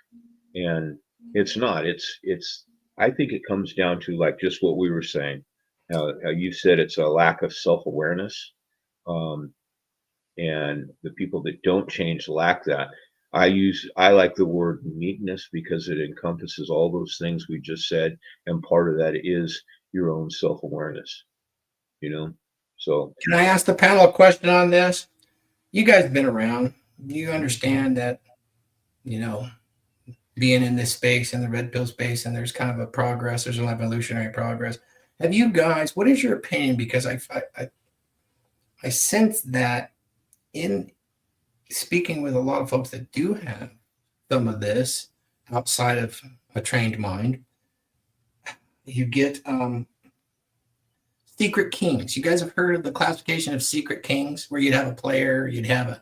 And it's not. It's. I think it comes down to, like, just what we were saying. How you said it's a lack of self-awareness, and the people that don't change lack that. I like the word meekness because it encompasses all those things we just said, and part of that is your own self-awareness, you know. So Can I ask the panel a question on this? You guys have been around. You understand that, you know, being in this space, in the red pill space, and there's kind of a progress, there's an evolutionary progress. Have you guys, what is your opinion? Because I sense that in speaking with a lot of folks that do have some of this outside of a trained mind, you get secret kings. You guys have heard of the classification of secret kings, where you'd have a player, you'd have a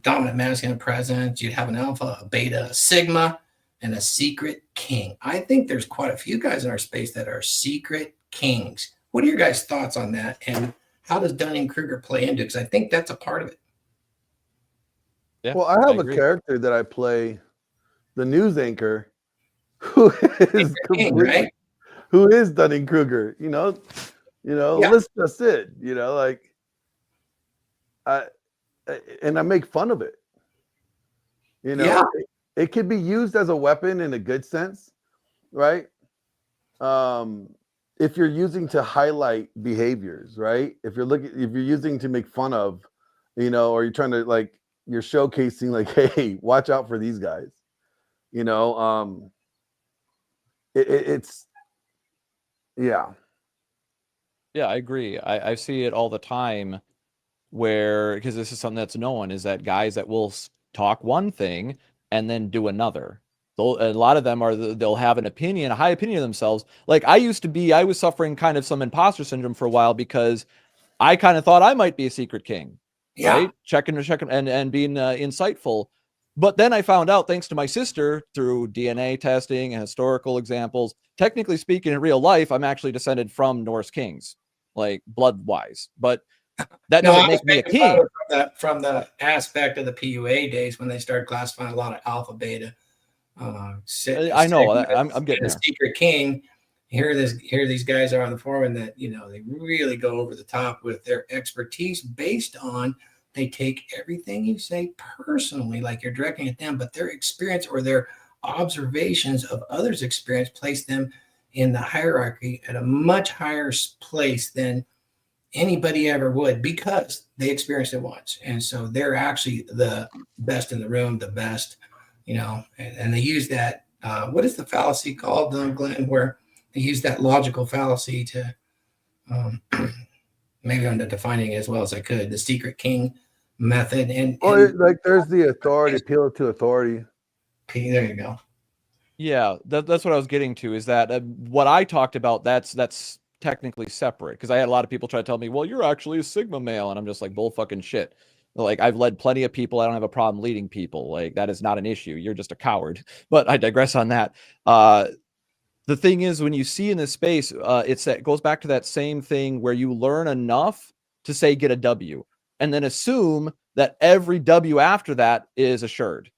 dominant masculine presence, you'd have an alpha, a beta, a sigma, and a secret king. I think there's quite a few guys in our space that are secret kings. What are your guys' thoughts on that? And how does Dunning-Kruger play into it? Because I think that's a part of it. Yeah, Well, I have a agree. character that I play, the news anchor, who is King, right? who is Dunning-Kruger. Yeah. Let's just it. Like I make fun of it. Yeah. It could be used as a weapon in a good sense, right? If you're using to highlight behaviors, right? If you're using to make fun of, or you're trying to like, you're showcasing like, hey, watch out for these guys. It's yeah. Yeah, I agree. I see it all the time where, because this is something that's known, is that guys that will talk one thing and then do another. A lot of them they'll have an opinion, a high opinion of themselves. Like I was suffering kind of some imposter syndrome for a while because I kind of thought I might be a secret king, right? Checking and being insightful. But then I found out, thanks to my sister, through DNA testing and historical examples, technically speaking, in real life, I'm actually descended from Norse kings, like blood-wise. But that doesn't make me a king. From the aspect of the PUA days when they started classifying a lot of alpha, beta. I know. I'm getting there. Secret king. Here these guys are on the forum, and that they really go over the top with their expertise based on. They take everything you say personally, like you're directing at them, but their experience or their observations of others' experience place them in the hierarchy at a much higher place than anybody ever would, because they experienced it once. And so they're actually the best in the room, the best, and they use that. What is the fallacy called, Glenn, where they use that logical fallacy to, maybe I'm defining it as well as I could, the secret king method. And like there's the authority, appeal to authority. There you go. Yeah, that's what I was getting to, is that what I talked about, that's technically separate, because I had a lot of people try to tell me, well, you're actually a Sigma male, and I'm just like, bull fucking shit. Like, I've led plenty of people. I don't have a problem leading people. Like, that is not an issue. You're just a coward. But I digress on that. The thing is, when you see in this space, it goes back to that same thing where you learn enough to say get a W, and then assume that every W after that is assured.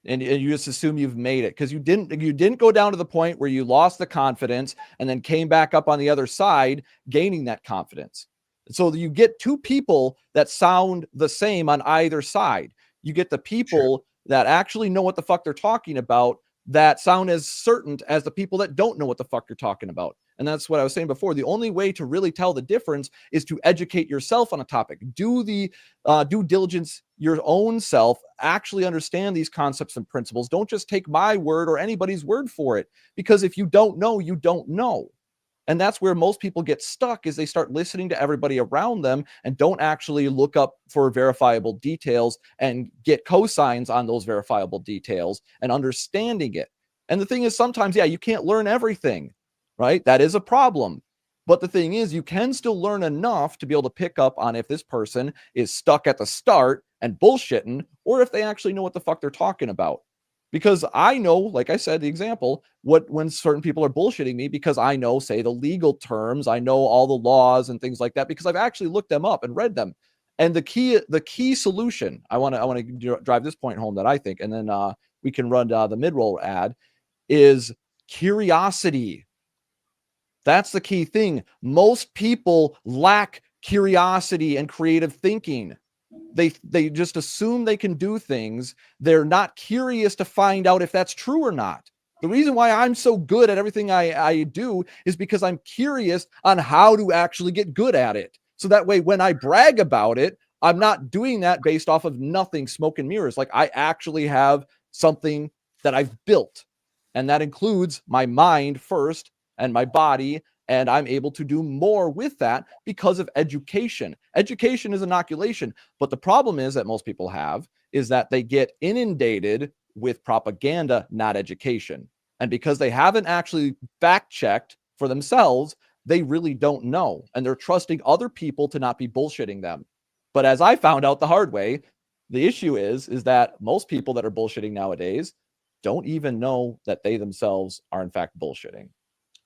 And you just assume you've made it, because you didn't go down to the point where you lost the confidence and then came back up on the other side, gaining that confidence. So you get two people that sound the same on either side. You get the people that actually know what the fuck they're talking about, that sound as certain as the people that don't know what the fuck you're talking about. And that's what I was saying before. The only way to really tell the difference is to educate yourself on a topic. Do the due diligence your own self, actually understand these concepts and principles. Don't just take my word or anybody's word for it, because if you don't know, you don't know. And that's where most people get stuck, is they start listening to everybody around them and don't actually look up for verifiable details and get cosigns on those verifiable details and understanding it. And the thing is, sometimes, you can't learn everything, right? That is a problem. But the thing is, you can still learn enough to be able to pick up on if this person is stuck at the start and bullshitting, or if they actually know what the fuck they're talking about. Because I know, like I said, the example, when certain people are bullshitting me, because I know, say, the legal terms, I know all the laws and things like that, because I've actually looked them up and read them. And the key solution, I want to drive this point home that I think, and then we can run the mid-roll ad, is curiosity. That's the key thing. Most people lack curiosity and creative thinking. They just assume they can do things. They're not curious to find out if that's true or not. The reason why I'm so good at everything I do is because I'm curious on how to actually get good at it. So that way, when I brag about it, I'm not doing that based off of nothing, smoke and mirrors. Like, I actually have something that I've built, and that includes my mind first and my body. And I'm able to do more with that because of education. Education is inoculation. But the problem is that most people have is that they get inundated with propaganda, not education. And because they haven't actually fact checked for themselves, they really don't know. And they're trusting other people to not be bullshitting them. But as I found out the hard way, the issue is that most people that are bullshitting nowadays don't even know that they themselves are in fact bullshitting.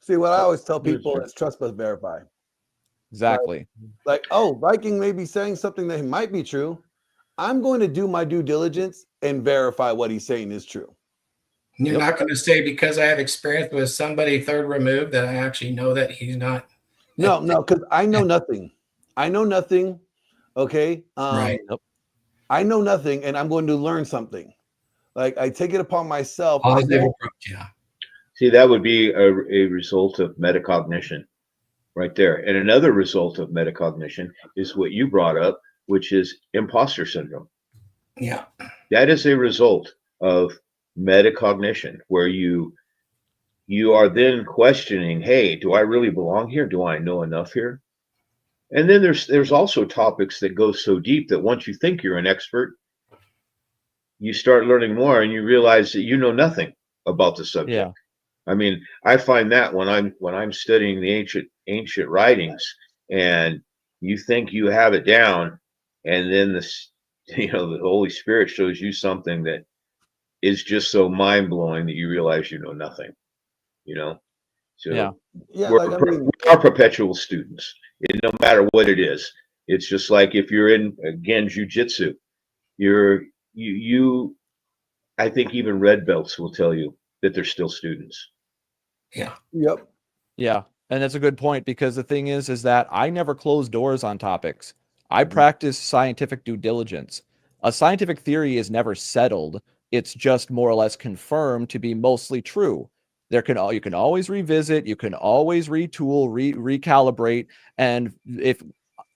See, what I always tell people is trust but verify. Exactly. Like, oh, Viking may be saying something that might be true. I'm going to do my due diligence and verify what he's saying is true. You're not going to say because I have experience with somebody third removed that I actually know that he's not. No, because I know nothing. I know nothing. Okay. Right. I know nothing, and I'm going to learn something. Like, I take it upon myself. Yeah. See, that would be a result of metacognition right there. And another result of metacognition is what you brought up, which is imposter syndrome. Yeah. That is a result of metacognition, where you are then questioning, hey, do I really belong here? Do I know enough here? And then there's also topics that go so deep that once you think you're an expert, you start learning more and you realize that you know nothing about the subject. Yeah. I mean, I find that when I'm studying the ancient writings, and you think you have it down, and then the Holy Spirit shows you something that is just so mind blowing that you realize you know nothing. So Yeah, we are perpetual students, no matter what it is. It's just like if you're in, again, jujitsu, I think even red belts will tell you that they're still students. Yeah. Yep. Yeah. And that's a good point, because the thing is that I never close doors on topics. I practice scientific due diligence. A scientific theory is never settled. It's just more or less confirmed to be mostly true. You can always revisit, you can always retool, recalibrate, and if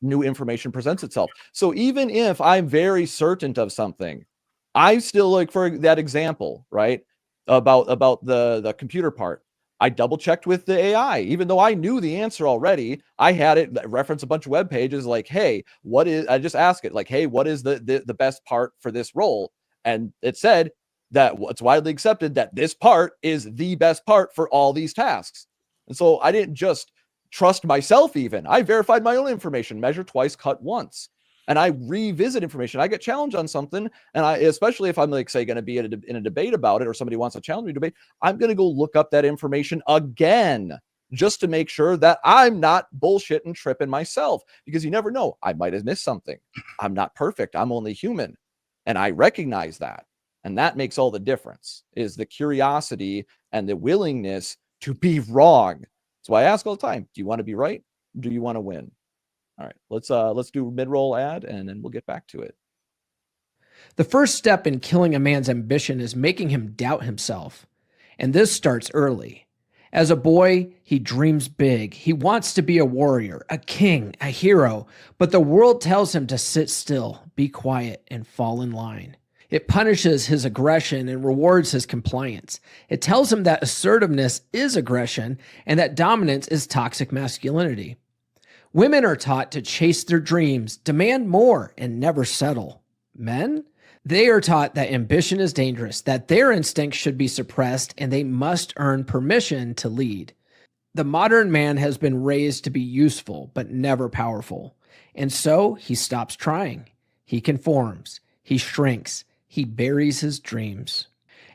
new information presents itself. So even if I'm very certain of something, I still, like, for that example, right, about the computer part, I double checked with the AI, even though I knew the answer already. I had it reference a bunch of web pages like, hey, I just asked it like, hey, what is the best part for this role? And it said that it's widely accepted that this part is the best part for all these tasks. And so I didn't just trust myself, even I verified my own information, measure twice, cut once. And I revisit information. I get challenged on something, and especially if I'm, like, say, going to be in a debate about it, or somebody wants to challenge me to debate, I'm going to go look up that information again, just to make sure that I'm not bullshitting, tripping myself, because you never know. I might have missed something. I'm not perfect. I'm only human. And I recognize that. And that makes all the difference, is the curiosity and the willingness to be wrong. That's why I ask all the time, do you want to be right? Do you want to win? All right, let's do mid-roll ad, and then we'll get back to it. The first step in killing a man's ambition is making him doubt himself. And this starts early. As a boy, he dreams big. He wants to be a warrior, a king, a hero, but the world tells him to sit still, be quiet, and fall in line. It punishes his aggression and rewards his compliance. It tells him that assertiveness is aggression and that dominance is toxic masculinity. Women are taught to chase their dreams, demand more, and never settle. Men? They are taught that ambition is dangerous, that their instincts should be suppressed, and they must earn permission to lead. The modern man has been raised to be useful, but never powerful. And so he stops trying. He conforms. He shrinks. He buries his dreams.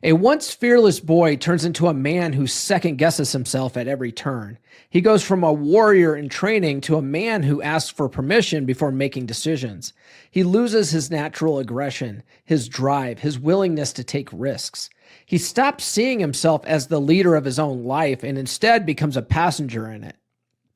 A once fearless boy turns into a man who second-guesses himself at every turn. He goes from a warrior in training to a man who asks for permission before making decisions. He loses his natural aggression, his drive, his willingness to take risks. He stops seeing himself as the leader of his own life and instead becomes a passenger in it.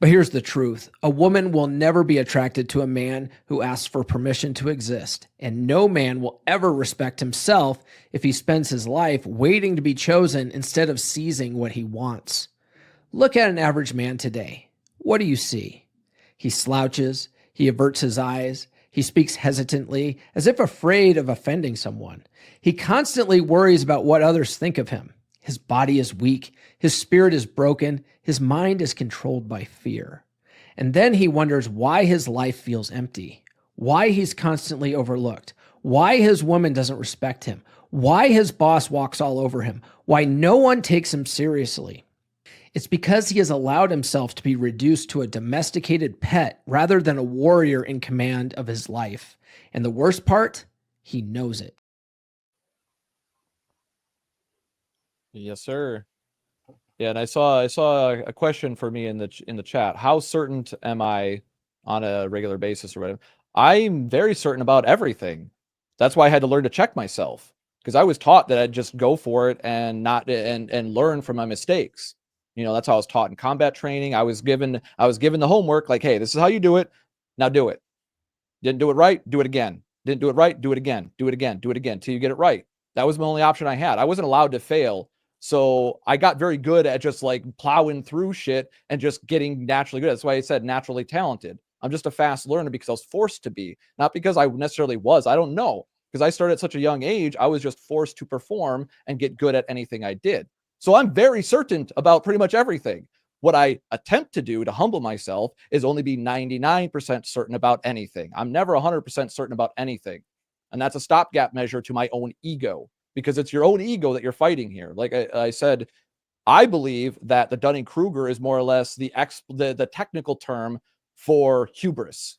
But here's the truth. A woman will never be attracted to a man who asks for permission to exist. And no man will ever respect himself if he spends his life waiting to be chosen instead of seizing what he wants. Look at an average man today. What do you see? He slouches, he averts his eyes, he speaks hesitantly, as if afraid of offending someone. He constantly worries about what others think of him. His body is weak, his spirit is broken, his mind is controlled by fear. And then he wonders why his life feels empty, why he's constantly overlooked, why his woman doesn't respect him, why his boss walks all over him, why no one takes him seriously. It's because he has allowed himself to be reduced to a domesticated pet rather than a warrior in command of his life. And the worst part, he knows it. Yes, sir. Yeah, and I saw a question for me in the chat. How certain am I on a regular basis or whatever? I'm very certain about everything. That's why I had to learn to check myself, because I was taught that I'd just go for it and not and learn from my mistakes. That's how I was taught in combat training. I was given the homework, like, hey, this is how you do it. Now do it. Didn't do it right, do it again. Didn't do it right, do it again. Do it again. Do it again till you get it right. That was the only option I had. I wasn't allowed to fail. So I got very good at just like plowing through shit and just getting naturally good. That's why I said naturally talented. I'm just a fast learner because I was forced to be, not because I necessarily was. I don't know. Because I started at such a young age, I was just forced to perform and get good at anything I did. So I'm very certain about pretty much everything. What I attempt to do to humble myself is only be 99% certain about anything. I'm never 100% certain about anything. And that's a stopgap measure to my own ego, because it's your own ego that you're fighting here. Like I said, I believe that the Dunning-Kruger is more or less the technical term for hubris,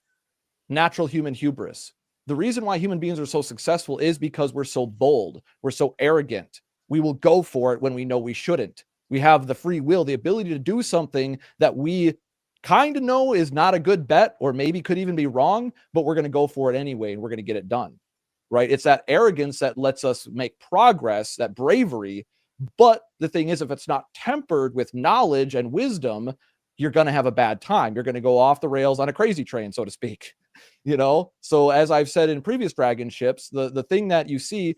natural human hubris. The reason why human beings are so successful is because we're so bold. We're so arrogant. We will go for it when we know we shouldn't. We have the free will, the ability to do something that we kind of know is not a good bet, or maybe could even be wrong, but we're going to go for it anyway, and we're going to get it done. Right? It's that arrogance that lets us make progress, that bravery. But the thing is, if it's not tempered with knowledge and wisdom, you're going to have a bad time. You're going to go off the rails on a crazy train, so to speak. So as I've said in previous Dragon ships, the thing that you see,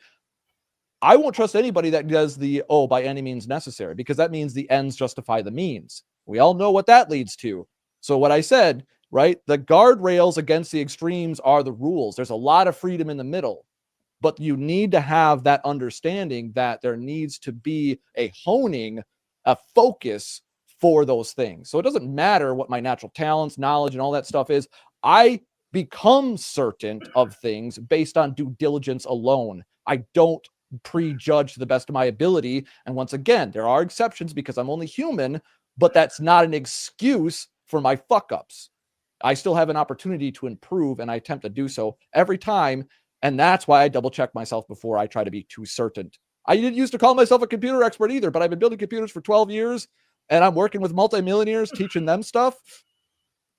I won't trust anybody that does by any means necessary, because that means the ends justify the means. We all know what that leads to. So what I said, right? The guardrails against the extremes are the rules. There's a lot of freedom in the middle, but you need to have that understanding that there needs to be a honing, a focus for those things. So it doesn't matter what my natural talents, knowledge, and all that stuff is. I become certain of things based on due diligence alone. I don't prejudge to the best of my ability. And once again, there are exceptions because I'm only human, but that's not an excuse for my fuck ups. I still have an opportunity to improve, and I attempt to do so every time. And that's why I double check myself before I try to be too certain. I didn't used to call myself a computer expert either, but I've been building computers for 12 years, and I'm working with multimillionaires, teaching them stuff,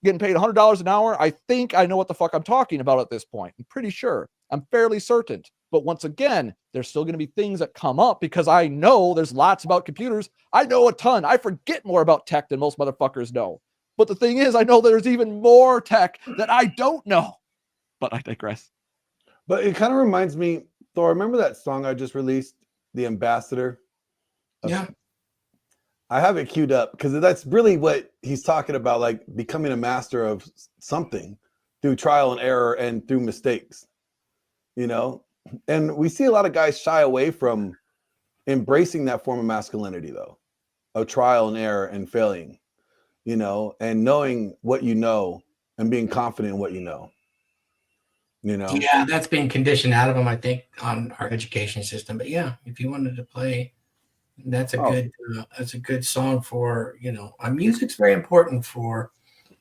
getting paid $100 an hour. I think I know what the fuck I'm talking about at this point. I'm pretty sure. I'm fairly certain. But once again, there's still going to be things that come up because I know there's lots about computers. I know a ton. I forget more about tech than most motherfuckers know. But the thing is, I know there's even more tech that I don't know. But I digress. But it kind of reminds me, Thor, remember that song I just released, The Ambassador? Yeah. I have it queued up because that's really what he's talking about, like becoming a master of something through trial and error and through mistakes, And we see a lot of guys shy away from embracing that form of masculinity, though, of trial and error and failing, and knowing what you know and being confident in what you know. Yeah, that's being conditioned out of them, I think, on our education system. But yeah, if you wanted to play, that's a good song for, music's very important for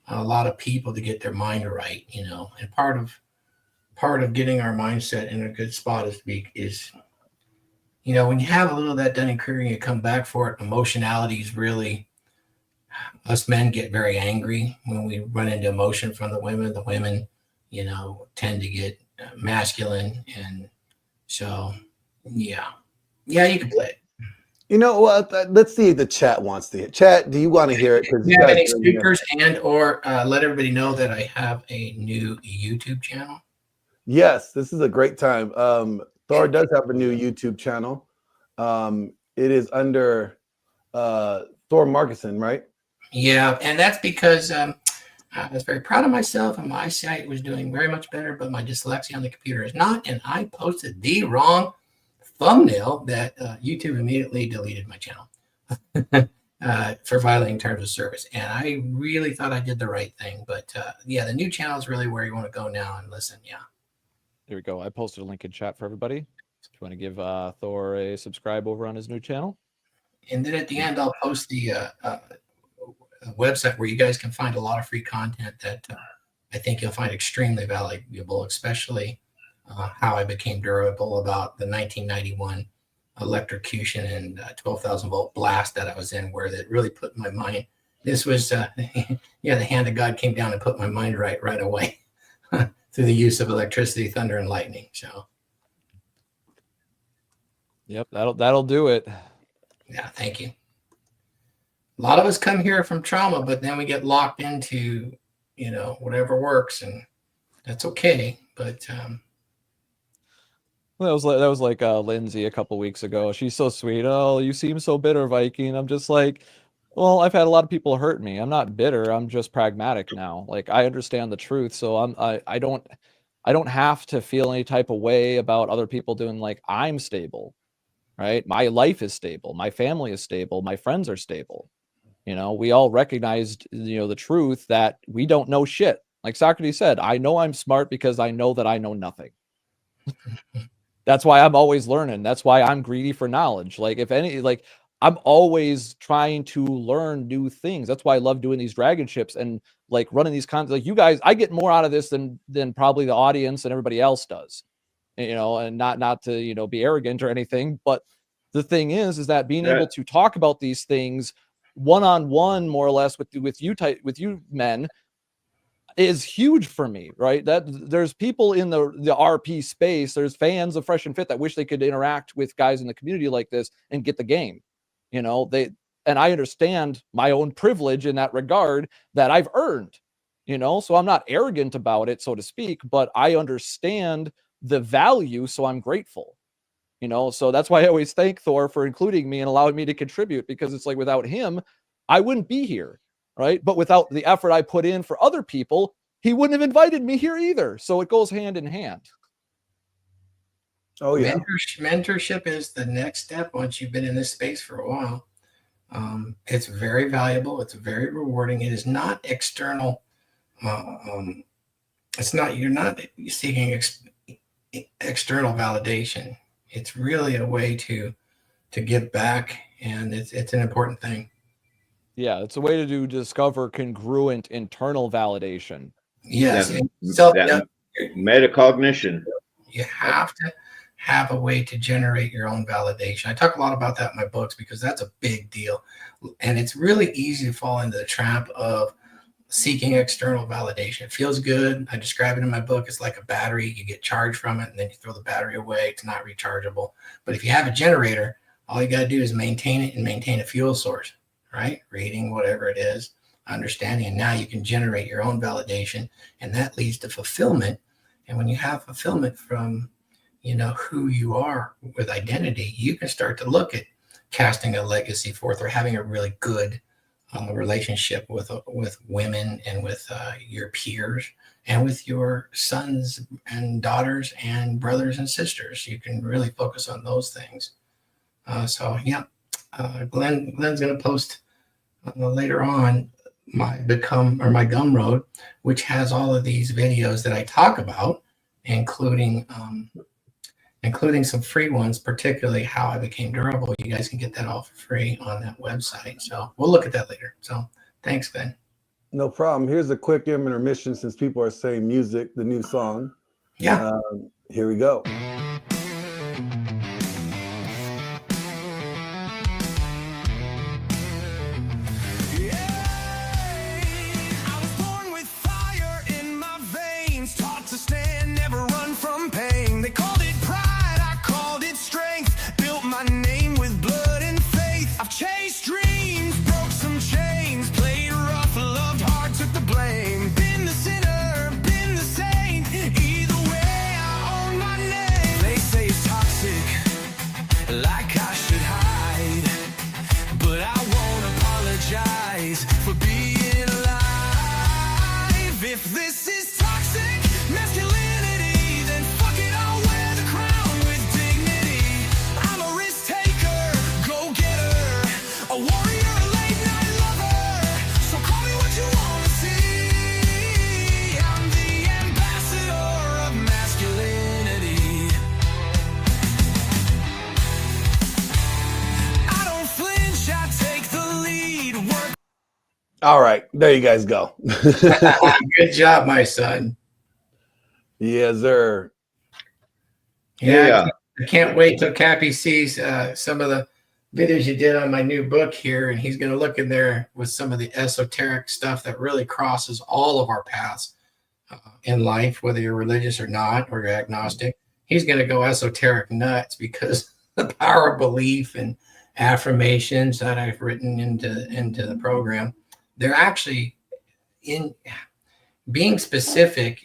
a lot of people to get their mind right, and part of getting our mindset in a good spot is when you have a little of that Dunning-Kruger and you come back for it, emotionality is really, us men get very angry when we run into emotion from the women. The women, tend to get masculine. And so, yeah, you can play it. You know what? Let's see if the chat wants to hear. Chat, do you want to hear it? Do you have any speakers and or let everybody know that I have a new YouTube channel? Yes, this is a great time. Thor does have a new YouTube channel. It is under Thor Markison, right? Yeah, and that's because I was very proud of myself and my eyesight was doing very much better, but my dyslexia on the computer is not. And I posted the wrong thumbnail that YouTube immediately deleted my channel for violating terms of service. And I really thought I did the right thing. But yeah, the new channel is really where you want to go now and listen. Yeah. There we go. I posted a link in chat for everybody. If you want to give Thor a subscribe over on his new channel. And then at the end, I'll post the website where you guys can find a lot of free content that I think you'll find extremely valuable, especially how I became durable about the 1991 electrocution and 12,000 volt blast that I was in, where that really put my mind. This was, yeah, the hand of God came down and put my mind right away through the use of electricity, thunder, and lightning. So, yep, that'll do it. Yeah, thank you. A lot of us come here from trauma, but then we get locked into, you know, whatever works, and that's okay. But That was like Lindsay a couple weeks ago. She's so sweet. Oh, you seem so bitter, Viking. I'm just like, well, I've had a lot of people hurt me. I'm not bitter. I'm just pragmatic now. Like, I understand the truth, so I don't have to feel any type of way about other people doing. Like, I'm stable, right? My life is stable. My family is stable. My friends are stable. You know, we all recognized, you know, the truth that we don't know shit. Like Socrates said, I know I'm smart because I know that I know nothing. That's why I'm always learning. That's why I'm greedy for knowledge. Like, if any, like, I'm always trying to learn new things. That's why I love doing these dragon ships and like running these content. Like, you guys, I get more out of this than probably the audience and everybody else does, you know, and not to, you know, be arrogant or anything. But the thing is that being able to talk about these things one-on-one, more or less, with you men, is huge for me, right? That there's people in the RP space, there's fans of Fresh and Fit that wish they could interact with guys in the community like this and get the game. You know, and I understand my own privilege in that regard that I've earned, you know, so I'm not arrogant about it, so to speak, but I understand the value, so I'm grateful. You know, so that's why I always thank Thor for including me and allowing me to contribute, because it's like, without him, I wouldn't be here. Right. But without the effort I put in for other people, he wouldn't have invited me here either. So it goes hand in hand. Oh, yeah. Mentorship is the next step once you've been in this space for a while. It's very valuable. It's very rewarding. It is not external. It's not, you're not seeking external validation. It's really a way to give back. And it's an important thing. Yeah, it's a way to discover congruent internal validation. Yes. That metacognition. You have to have a way to generate your own validation. I talk a lot about that in my books because that's a big deal. And it's really easy to fall into the trap of seeking external validation. It feels good. I describe it in my book. It's like a battery. You get charged from it and then you throw the battery away. It's not rechargeable. But if you have a generator, all you got to do is maintain it and maintain a fuel source. Right? Reading, whatever it is, understanding. And now you can generate your own validation, and that leads to fulfillment. And when you have fulfillment from, you know, who you are with identity, you can start to look at casting a legacy forth or having a really good relationship with women and with your peers and with your sons and daughters and brothers and sisters. You can really focus on those things. So yeah, Glenn's going to post later on my Gumroad, which has all of these videos that I talk about, including some free ones, particularly how I became durable. You guys can get that all for free on that website. So we'll look at that later. So thanks, Ben. No problem. Here's a quick intermission since people are saying music, the new song. Yeah. Here we go. They called it pride, I called it strength. Built my name with blood and faith. like I should hide. But I won't apologize for being alive. If this is toxic masculinity, then fuck it, I'll wear the crown with dignity. I'm a risk taker, go getter, a warrior, a late night lover. So call me what you want to see. I'm the ambassador of masculinity. I don't flinch, I take the lead. Work. All right, there you guys go. Good job, my son. Yes, sir. Yeah, I can't wait till Cappy sees some of the videos you did on my new book here, and he's going to look in there with some of the esoteric stuff that really crosses all of our paths in life, whether you're religious or not, or you're agnostic. He's going to go esoteric nuts because the power of belief and affirmations that I've written into the program, they're actually in being specific.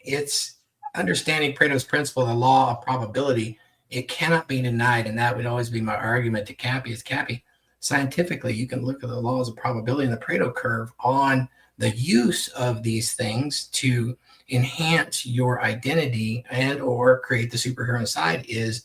It's understanding Pareto's principle, the law of probability. It cannot be denied, and that would always be my argument to Cappy. Is Cappy, scientifically, you can look at the laws of probability and the Pareto curve on the use of these things to enhance your identity and or create the superhero inside is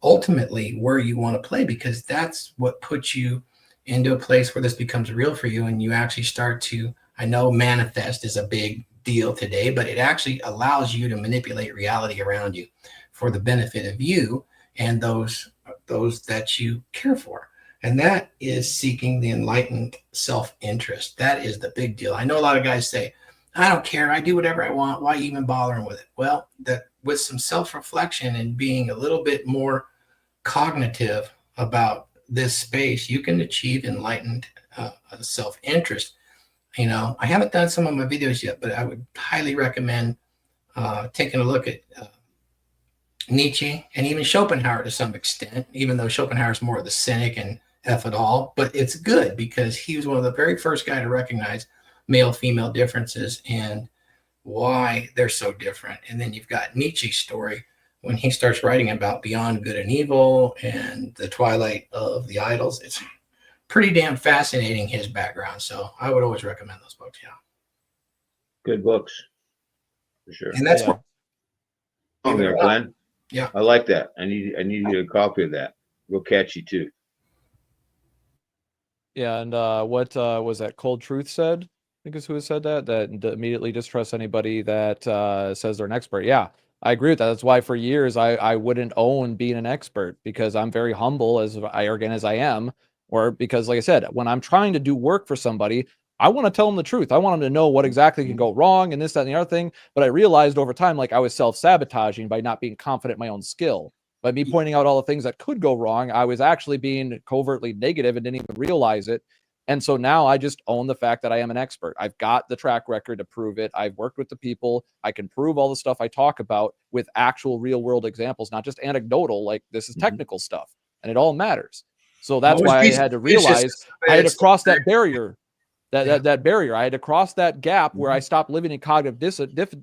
ultimately where you want to play, because that's what puts you into a place where this becomes real for you, and you actually start to, I know manifest is a big deal today, but it actually allows you to manipulate reality around you for the benefit of you and those that you care for. And that is seeking the enlightened self-interest. That is the big deal. I know a lot of guys say, I don't care, I do whatever I want, why even bothering with it? Well, that with some self-reflection and being a little bit more cognitive about this space, you can achieve enlightened self-interest. You know, I haven't done some of my videos yet, but I would highly recommend taking a look at Nietzsche and even Schopenhauer to some extent, even though Schopenhauer is more of the cynic and F it all. But it's good because he was one of the very first guy to recognize male-female differences and why they're so different. And then you've got Nietzsche's story when he starts writing about beyond good and evil and the twilight of the idols. It's pretty damn fascinating, his background. So I would always recommend those books. Yeah. Good books, for sure. And that's what Oh, there, Glenn. Yeah. I like that. I need a copy of that. Real catchy too. Yeah, and what was that Cold Truth said? I think is who said that immediately distrust anybody that says they're an expert. Yeah, I agree with that. That's why for years I wouldn't own being an expert, because I'm very humble, as arrogant as I am, or because, like I said, when I'm trying to do work for somebody, I want to tell them the truth. I want them to know what exactly can go wrong and this, that, and the other thing. But I realized over time, like I was self-sabotaging by not being confident in my own skill. By me pointing out all the things that could go wrong, I was actually being covertly negative and didn't even realize it. And so now I just own the fact that I am an expert. I've got the track record to prove it. I've worked with the people. I can prove all the stuff I talk about with actual real world examples, not just anecdotal, like this is technical stuff, and it all matters. So that's why I had to realize I had to cross that barrier. That barrier. I had to cross that gap where I stopped living in cognitive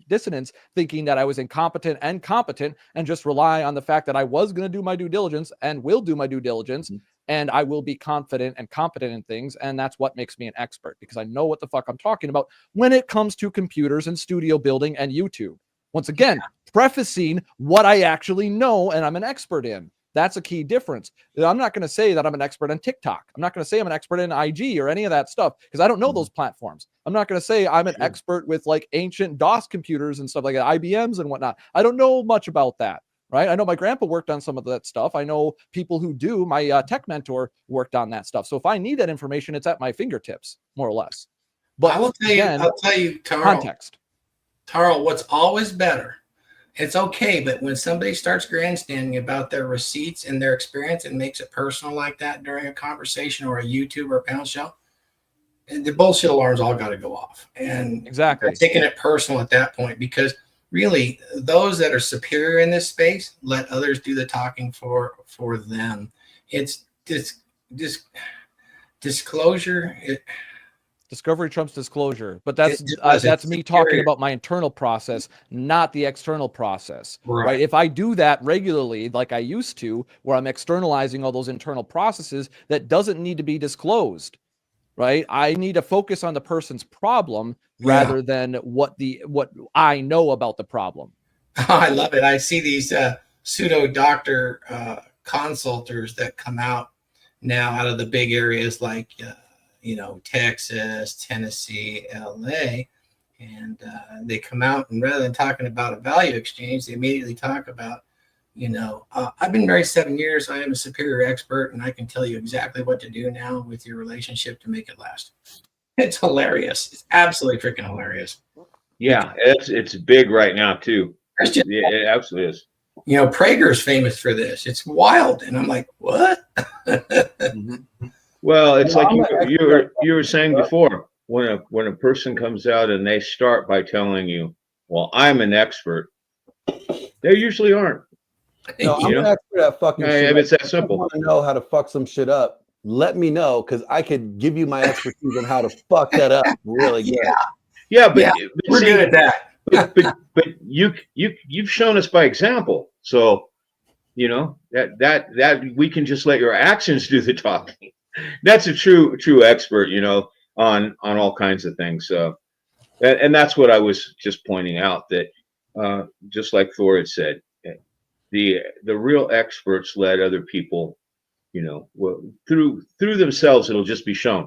dissonance, thinking that I was incompetent and competent, and just rely on the fact that I was going to do my due diligence and will do my due diligence, and I will be confident and competent in things. And that's what makes me an expert, because I know what the fuck I'm talking about when it comes to computers and studio building and YouTube. Once again, prefacing what I actually know and I'm an expert in. That's a key difference. I'm not going to say that I'm an expert on TikTok. I'm not going to say I'm an expert in IG or any of that stuff, because I don't know those platforms. I'm not going to say I'm an expert with like ancient DOS computers and stuff like that, IBMs and whatnot. I don't know much about that, right? I know my grandpa worked on some of that stuff. I know people who do. My tech mentor worked on that stuff. So if I need that information, it's at my fingertips, more or less. But I will tell you, again, I'll tell you, Tarl, context. Tarl, what's always better, it's okay, but when somebody starts grandstanding about their receipts and their experience and makes it personal like that during a conversation or a YouTube or a panel show, the bullshit alarms all got to go off. And Exactly. taking it personal at that point, because really those that are superior in this space let others do the talking for them. It's disclosure. Discovery trumps disclosure, but It does. that's It's me talking superior. about my internal process, not the external process. Right. If I do that regularly, like I used to, where I'm externalizing all those internal processes, that doesn't need to be disclosed. Right? I need to focus on the person's problem rather than what I know about the problem. I love it. I see these pseudo doctor consulters that come out now out of the big areas like Texas, Tennessee, LA, and they come out, and rather than talking about a value exchange, they immediately talk about, I've been married 7 years. I am a superior expert, and I can tell you exactly what to do now with your relationship to make it last. It's hilarious. It's absolutely freaking hilarious. Yeah, it's big right now too. Christian, It absolutely is. Prager is famous for this. It's wild, and I'm like, what? Well, it's like I'm you were saying before, when a person comes out and they start by telling you, "Well, I'm an expert," they usually aren't. No, I'm an expert at fucking shit. It's that If you simple. want to know how to fuck some shit up, let me know, because I could give you my expertise on how to fuck that up really good. Yeah, but We're see, good at that. but you've shown us by example, so that we can just let your actions do the talking. That's a true expert, on all kinds of things. And that's what I was just pointing out, that just like Thor had said, the real experts let other people, through themselves, it'll just be shown.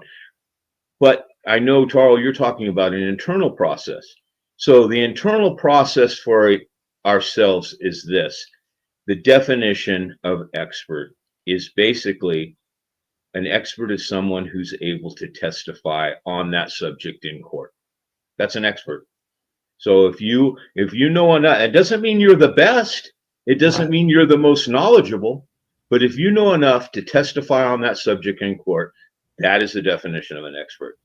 But I know, Tarl, you're talking about an internal process. So the internal process for ourselves is this. The definition of expert is basically, an expert is someone who's able to testify on that subject in court. That's an expert. So if you know enough, it doesn't mean you're the best. It doesn't mean you're the most knowledgeable. But if you know enough to testify on that subject in court, that is the definition of an expert.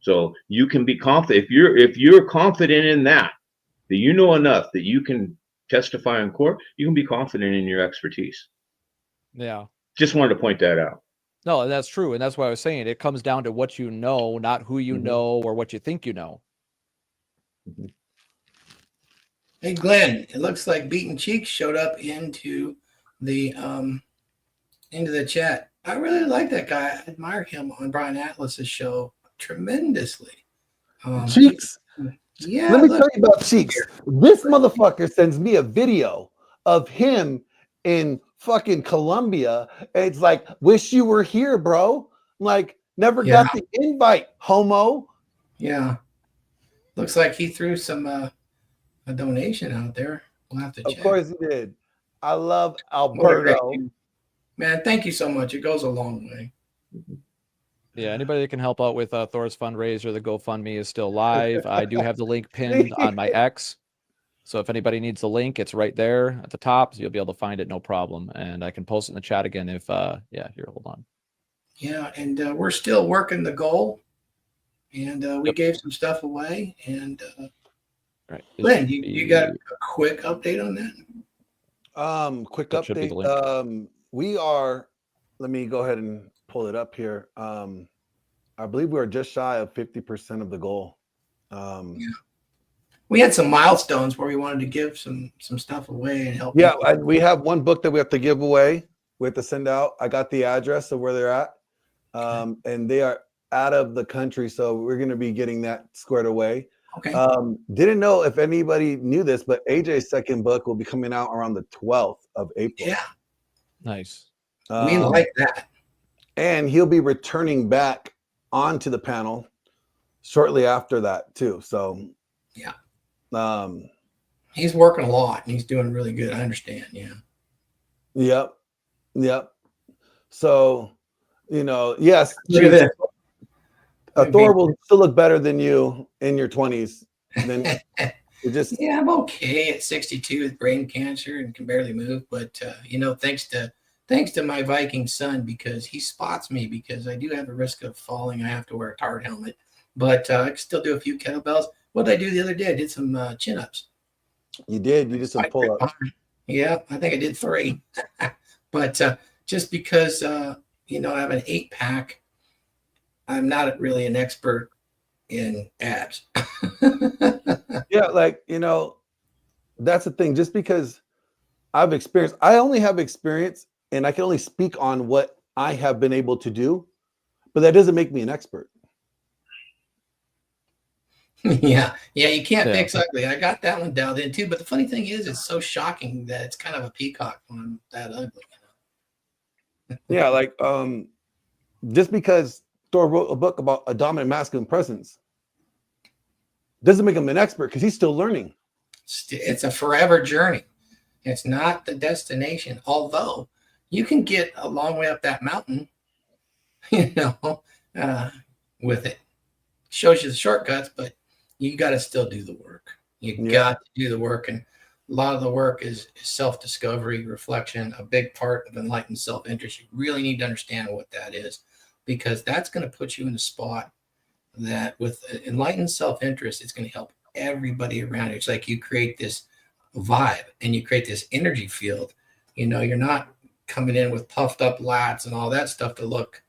So you can be confident. If you're confident in that you know enough that you can testify in court, you can be confident in your expertise. Yeah. Just wanted to point that out. No, that's true. And that's why I was saying it comes down to what you know, not who you know or what you think you know. Hey, Glenn, it looks like Beaten Cheeks showed up into the chat. I really like that guy. I admire him on Brian Atlas's show tremendously. Cheeks. Yeah. Let me tell you about Cheeks. This motherfucker sends me a video of him in fucking Colombia. It's like, wish you were here, bro. Like, never got the invite, homo. Yeah. Looks like he threw some a donation out there. We'll have to check. Of course he did. I love Alberto. Man, thank you so much. It goes a long way. Yeah, anybody that can help out with Thor's fundraiser, the GoFundMe is still live. I do have the link pinned on my X. So if anybody needs the link, it's right there at the top. So you'll be able to find it, no problem. And I can post it in the chat again if, here, hold on. Yeah, and we're still working the goal. And we gave some stuff away. And right. Glenn, you got a quick update on that? Quick That should be the update. link. We are, let me go ahead and pull it up here. I believe we are just shy of 50% of the goal. We had some milestones where we wanted to give some stuff away and help. Yeah, we have one book that we have to give away. We have to send out. I got the address of where they're at. And they are out of the country, so we're going to be getting that squared away. Okay. Didn't know if anybody knew this, but AJ's second book will be coming out around the 12th of April. Yeah. Nice. We like that. And he'll be returning back onto the panel shortly after that too. So yeah. He's working a lot and he's doing really good. I understand. Yeah. Yep. So, yes. Look at this. Thor will still look better than you in your 20s. Then yeah, I'm okay at 62 with brain cancer and can barely move. But thanks to my Viking son, because he spots me because I do have a risk of falling. I have to wear a tarred helmet, but I can still do a few kettlebells. What did I do the other day? I did some chin-ups. You did. You did some pull-ups. Yeah, I think I did 3. But just because I have an 8-pack, I'm not really an expert in abs. Yeah, like, that's the thing. Just because I only have experience and I can only speak on what I have been able to do, but that doesn't make me an expert. Yeah, you can't Yeah. fix ugly. I got that one dialed in too. But the funny thing is, it's so shocking that it's kind of a peacock when I'm that ugly. Yeah, like just because Thor wrote a book about a dominant masculine presence doesn't make him an expert because he's still learning. It's a forever journey. It's not the destination. Although you can get a long way up that mountain, with it. Shows you the shortcuts, but you got to still do the work. You got to do the work, and a lot of the work is self-discovery, reflection. A big part of enlightened self-interest. You really need to understand what that is, because that's going to put you in a spot that with enlightened self-interest, it's going to help everybody around you. It's like you create this vibe and you create this energy field. You're not coming in with puffed up lats and all that stuff to look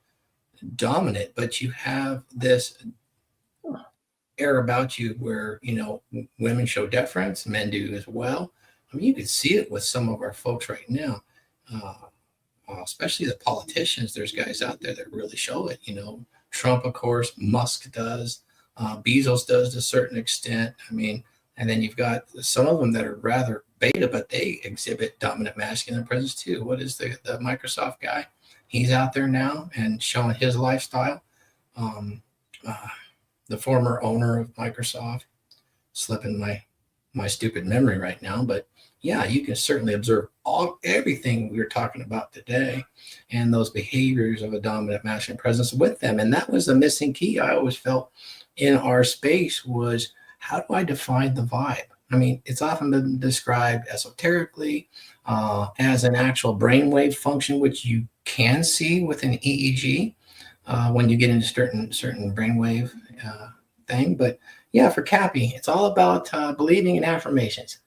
dominant, but you have this air about you where women show deference, men do as well. I mean, you can see it with some of our folks right now, especially the politicians. There's guys out there that really show it. Trump, of course, Musk does, Bezos does to a certain extent. I mean, and then you've got some of them that are rather beta, but they exhibit dominant masculine presence too. What is the Microsoft guy? He's out there now and showing his lifestyle. The former owner of Microsoft, slipping my stupid memory right now, but yeah, you can certainly observe everything we were talking about today and those behaviors of a dominant masculine presence with them. And that was the missing key I always felt in our space was, how do I define the vibe? I mean, it's often been described esoterically as an actual brainwave function, which you can see with an EEG when you get into certain brainwave thing. But yeah, for Cappy, it's all about believing in affirmations.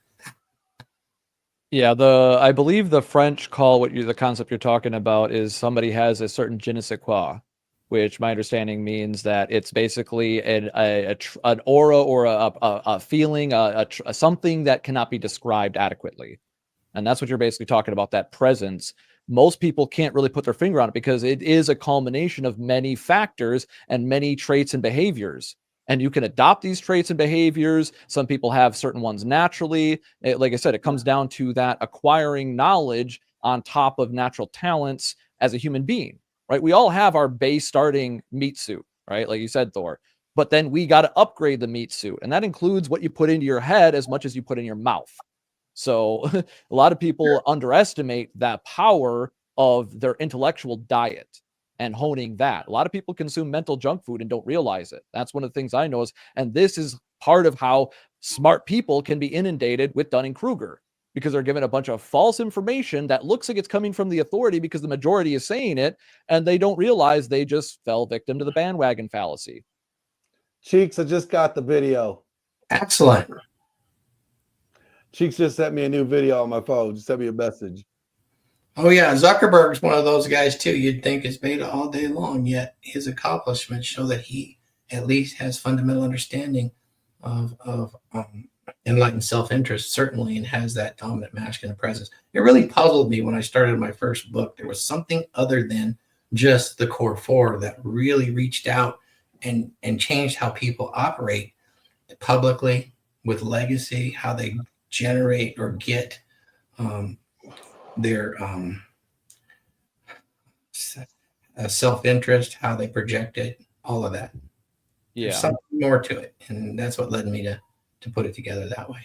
Yeah, I believe the French call the concept you're talking about is somebody has a certain je ne sais quoi, which my understanding means that it's basically an aura or a feeling, a something that cannot be described adequately. And that's what you're basically talking about, that presence. Most people can't really put their finger on it because it is a culmination of many factors and many traits and behaviors. And you can adopt these traits and behaviors. Some people have certain ones naturally. Like I said, it comes down to that acquiring knowledge on top of natural talents as a human being, right? We all have our base starting meat suit, right? Like you said, Thor. But then we got to upgrade the meat suit. And that includes what you put into your head as much as you put in your mouth. So a lot of people underestimate that power of their intellectual diet and honing that. A lot of people consume mental junk food and don't realize it. That's one of the things I know and this is part of how smart people can be inundated with Dunning-Kruger, because they're given a bunch of false information that looks like it's coming from the authority because the majority is saying it, and they don't realize they just fell victim to the bandwagon fallacy. Cheeks, I just got the video. Excellent. Cheeks just sent me a new video on my phone. Just sent me a message. Oh yeah, Zuckerberg's one of those guys too. You'd think is beta all day long, yet his accomplishments show that he at least has fundamental understanding of enlightened self-interest, certainly, and has that dominant masculine presence. It really puzzled me when I started my first book. There was something other than just the core four that really reached out and changed how people operate publicly with legacy, how they generate or get their self-interest, how they project it, all of that. Yeah. There's something more to it. And that's what led me to put it together that way.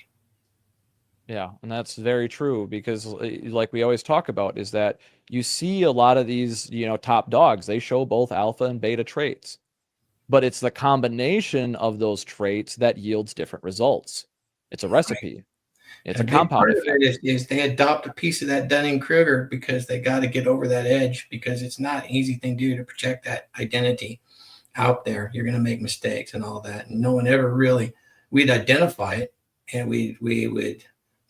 Yeah, and that's very true, because like we always talk about is that you see a lot of these, top dogs, they show both alpha and beta traits, but it's the combination of those traits that yields different results. It's a recipe. It's a compound effect. Is they adopt a piece of that Dunning-Kruger because they got to get over that edge, because it's not an easy thing to do to project that identity out there. You're going to make mistakes and all that. And no one ever really, we'd identify it and we would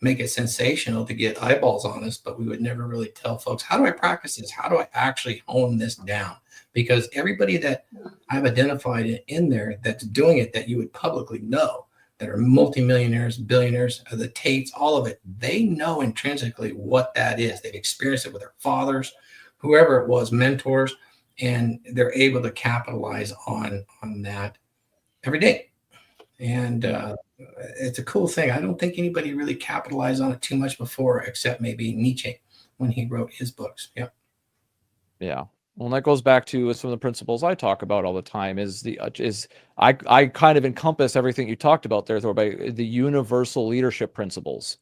make it sensational to get eyeballs on us, but we would never really tell folks, how do I practice this? How do I actually hone this down? Because everybody that I've identified in there that's doing it, that you would publicly know, that are multimillionaires, billionaires, the Tates, all of it, they know intrinsically what that is. They've experienced it with their fathers, whoever it was, mentors, and they're able to capitalize on that every day. And it's a cool thing. I don't think anybody really capitalized on it too much before, except maybe Nietzsche when he wrote his books. Yeah. Yeah. Well, and that goes back to some of the principles I talk about all the time. I kind of encompass everything you talked about there, Thor, by the universal leadership principles,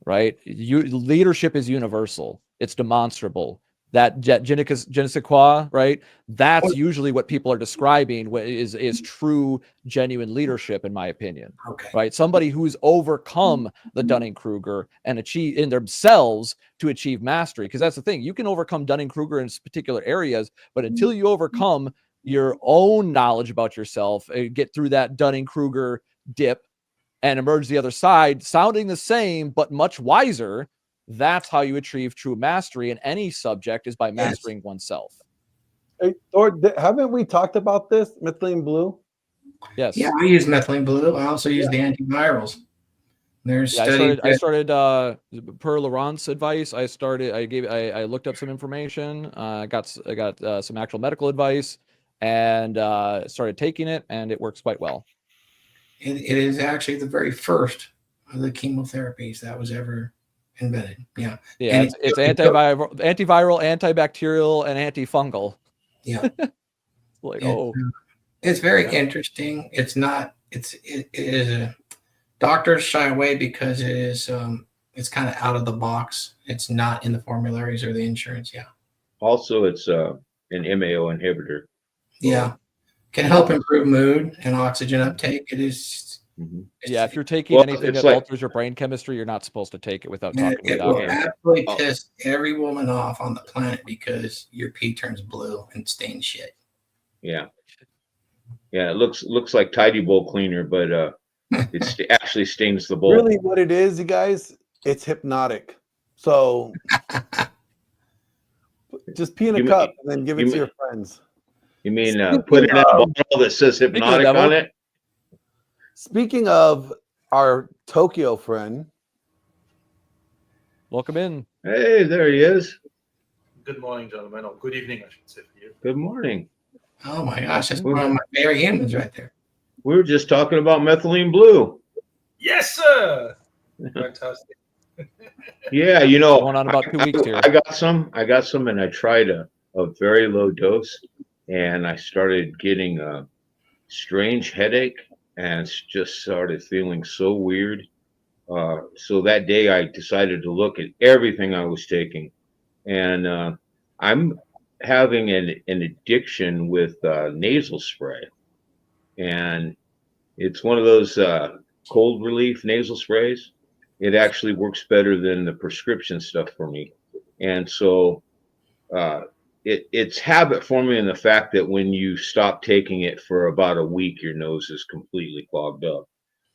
right? Leadership is universal. It's demonstrable. That je ne sais quoi, right? That's usually what people are describing is true, genuine leadership, in my opinion. Okay. Right? Somebody who's overcome the Dunning-Kruger and achieve in themselves to achieve mastery. Because that's the thing. You can overcome Dunning-Kruger in particular areas, but until you overcome your own knowledge about yourself, get through that Dunning-Kruger dip and emerge the other side, sounding the same, but much wiser, that's how you achieve true mastery in any subject, is by mastering oneself. Hey, Thor, haven't we talked about this, methylene blue? Yes. Yeah, I use methylene blue. I also use the antivirals. There's studies. I started per Laurent's advice. I looked up some information. I got some actual medical advice, and started taking it, and it works quite well. It is actually the very first of the chemotherapies that was ever invented. Yeah. Yeah, And it's antiviral, antibacterial, and antifungal. Yeah. Like, it's very interesting. It is doctors shy away because it is it's kind of out of the box. It's not in the formularies or the insurance. Yeah. Also, it's an MAO inhibitor. Yeah. Can help improve mood and oxygen uptake. It is. Yeah, if you're taking anything that alters your brain chemistry, you're not supposed to take it without talking to a It will doctor. absolutely piss every woman off on the planet because your pee turns blue and stains shit. Yeah. Yeah, it looks like Tidy Bowl cleaner, but it actually stains the bowl. Really, what it is, you guys, it's hypnotic. So just pee in a cup and then give it to your friends. You mean put it in a bottle that says hypnotic on it? Speaking of our Tokyo friend, welcome in. Hey, there he is. Good morning, gentlemen, or good evening, I should say for you. Good morning. Oh my gosh, that's one of my favorite humans right there. We were just talking about methylene blue. Yes, sir. Fantastic. Yeah, you know, going on about 2 weeks here. I got some, and I tried a very low dose, and I started getting a strange headache, and just started feeling so weird. So that day, I decided to look at everything I was taking, and I'm having an addiction with nasal spray, and it's one of those cold relief nasal sprays. It actually works better than the prescription stuff for me, and so it's habit forming in the fact that when you stop taking it for about a week, your nose is completely clogged up.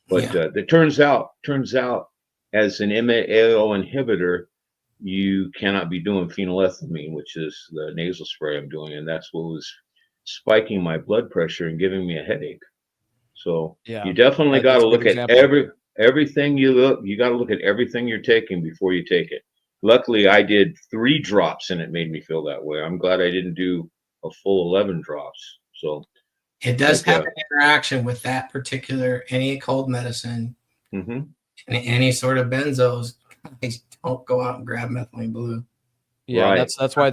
But it turns out as an MAO inhibitor, you cannot be doing phenylethylamine, which is the nasal spray I'm doing, and that's what was spiking my blood pressure and giving me a headache. So you definitely got to look at everything you got to look at everything you're taking before you take it. Luckily, I did 3 drops, and it made me feel that way. I'm glad I didn't do a full 11 drops. So it does have an interaction with that particular any cold medicine, and any sort of benzos. Don't go out and grab methylene blue. Yeah, right. that's why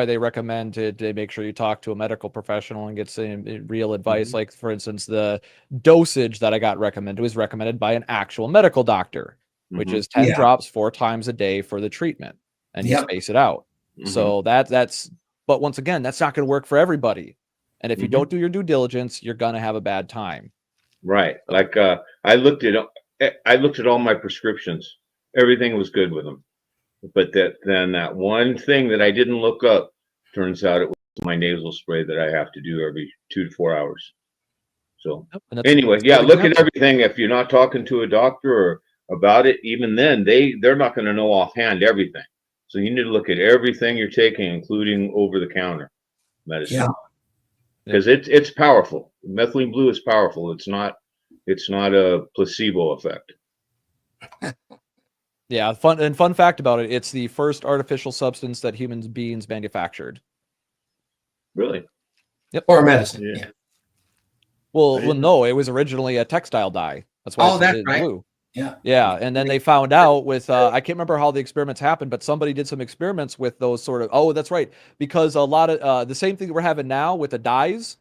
they recommend to make sure you talk to a medical professional and get some real advice. Like, for instance, the dosage that I got recommended was recommended by an actual medical doctor, which is 10 drops 4 times a day for the treatment, and you space it out. So that's but once again, that's not going to work for everybody. And if you don't do your due diligence, you're going to have a bad time. Right. Like I looked at all my prescriptions. Everything was good with them. But then that one thing that I didn't look up, turns out it was my nasal spray that I have to do every 2 to 4 hours. So anyway, look at everything. If you're not talking to a doctor or about it, even then they're not going to know offhand everything. So you need to look at everything you're taking, including over the counter medicine, Yeah. because it's powerful. Methylene blue is powerful. It's not a placebo effect. Yeah, fun fact about it, it's the first artificial substance that human beings manufactured. Really? Or medicine. Yeah. Yeah. Well, no, it was originally a textile dye. That's why Oh, that's it's right. blue. Yeah. Yeah, and then they found out with I can't remember how the experiments happened, but somebody did some experiments with those sort of. Oh, that's right, because a lot of the same thing that we're having now with the dyes.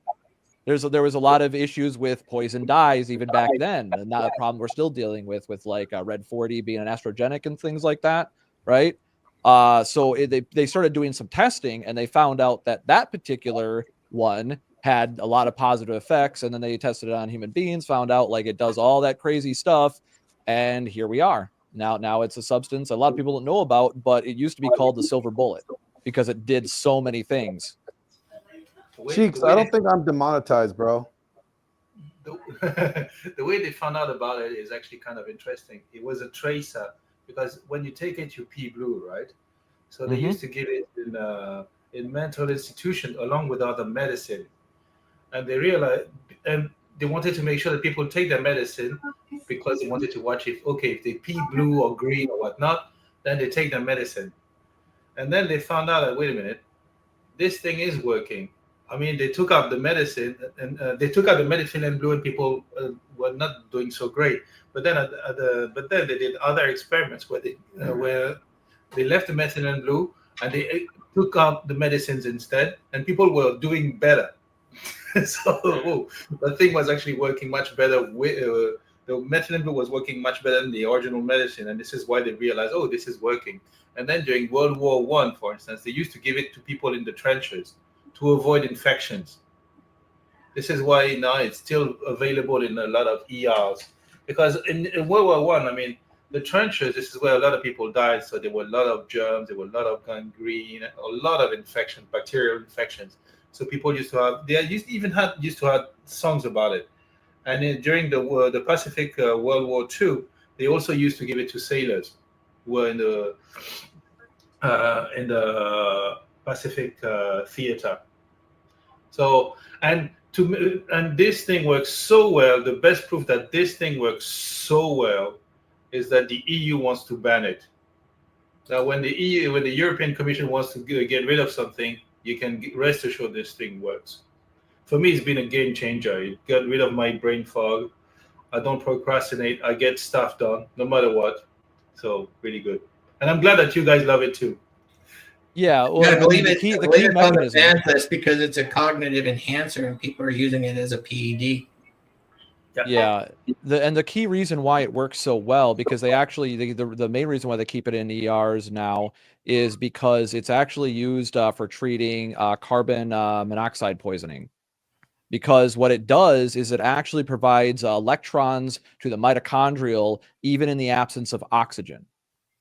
There was a lot of issues with poison dyes even back then, and not a problem we're still dealing with like red 40 being an estrogenic and things like that, right? So they started doing some testing, and they found out that that particular one had a lot of positive effects, and then they tested it on human beings, found out like it does all that crazy stuff, and here we are. Now it's a substance a lot of people don't know about, but it used to be called the silver bullet because it did so many things. Cheeks, I don't think I'm demonetized, bro. The way they found out about it is actually kind of interesting. It was a tracer because when you take it, you pee blue, right? So they used to give it in mental institution along with other medicine, and they realized, and they wanted to make sure that people take their medicine because they wanted to watch if they pee blue or green or whatnot, then they take their medicine, and then they found out that wait a minute, this thing is working. I mean, they took out the medicine, and they took out the methylene blue, and people were not doing so great. But then, but then they did other experiments where they left the methylene blue and they took out the medicines instead, and people were doing better. So the thing was actually working much better. The methylene blue was working much better than the original medicine, and this is why they realized, oh, this is working. And then during World War I, for instance, they used to give it to people in the trenches to avoid infections. This is why now it's still available in a lot of ERs. Because in World War I mean, the trenches, this is where a lot of people died. So there were a lot of germs, there were a lot of gangrene, a lot of infections, bacterial infections. So people used to have, used to have songs about it. And during the Pacific World War II, they also used to give it to sailors who were in the Pacific theater. So and this thing works so well. The best proof that this thing works so well is that the EU wants to ban it. Now, when the European Commission wants to get rid of something, you can rest assured this thing works. For me, it's been a game changer. It got rid of my brain fog. I don't procrastinate. I get stuff done no matter what. So really good. And I'm glad that you guys love it too. Yeah, well, I believe the it. key I believe it's on the mechanism. ban list because it's a cognitive enhancer and people are using it as a PED. Yeah, the key reason why it works so well, because they actually the main reason why they keep it in ERs now is because it's actually used for treating carbon monoxide poisoning. Because what it does is it actually provides electrons to the mitochondrial even in the absence of oxygen.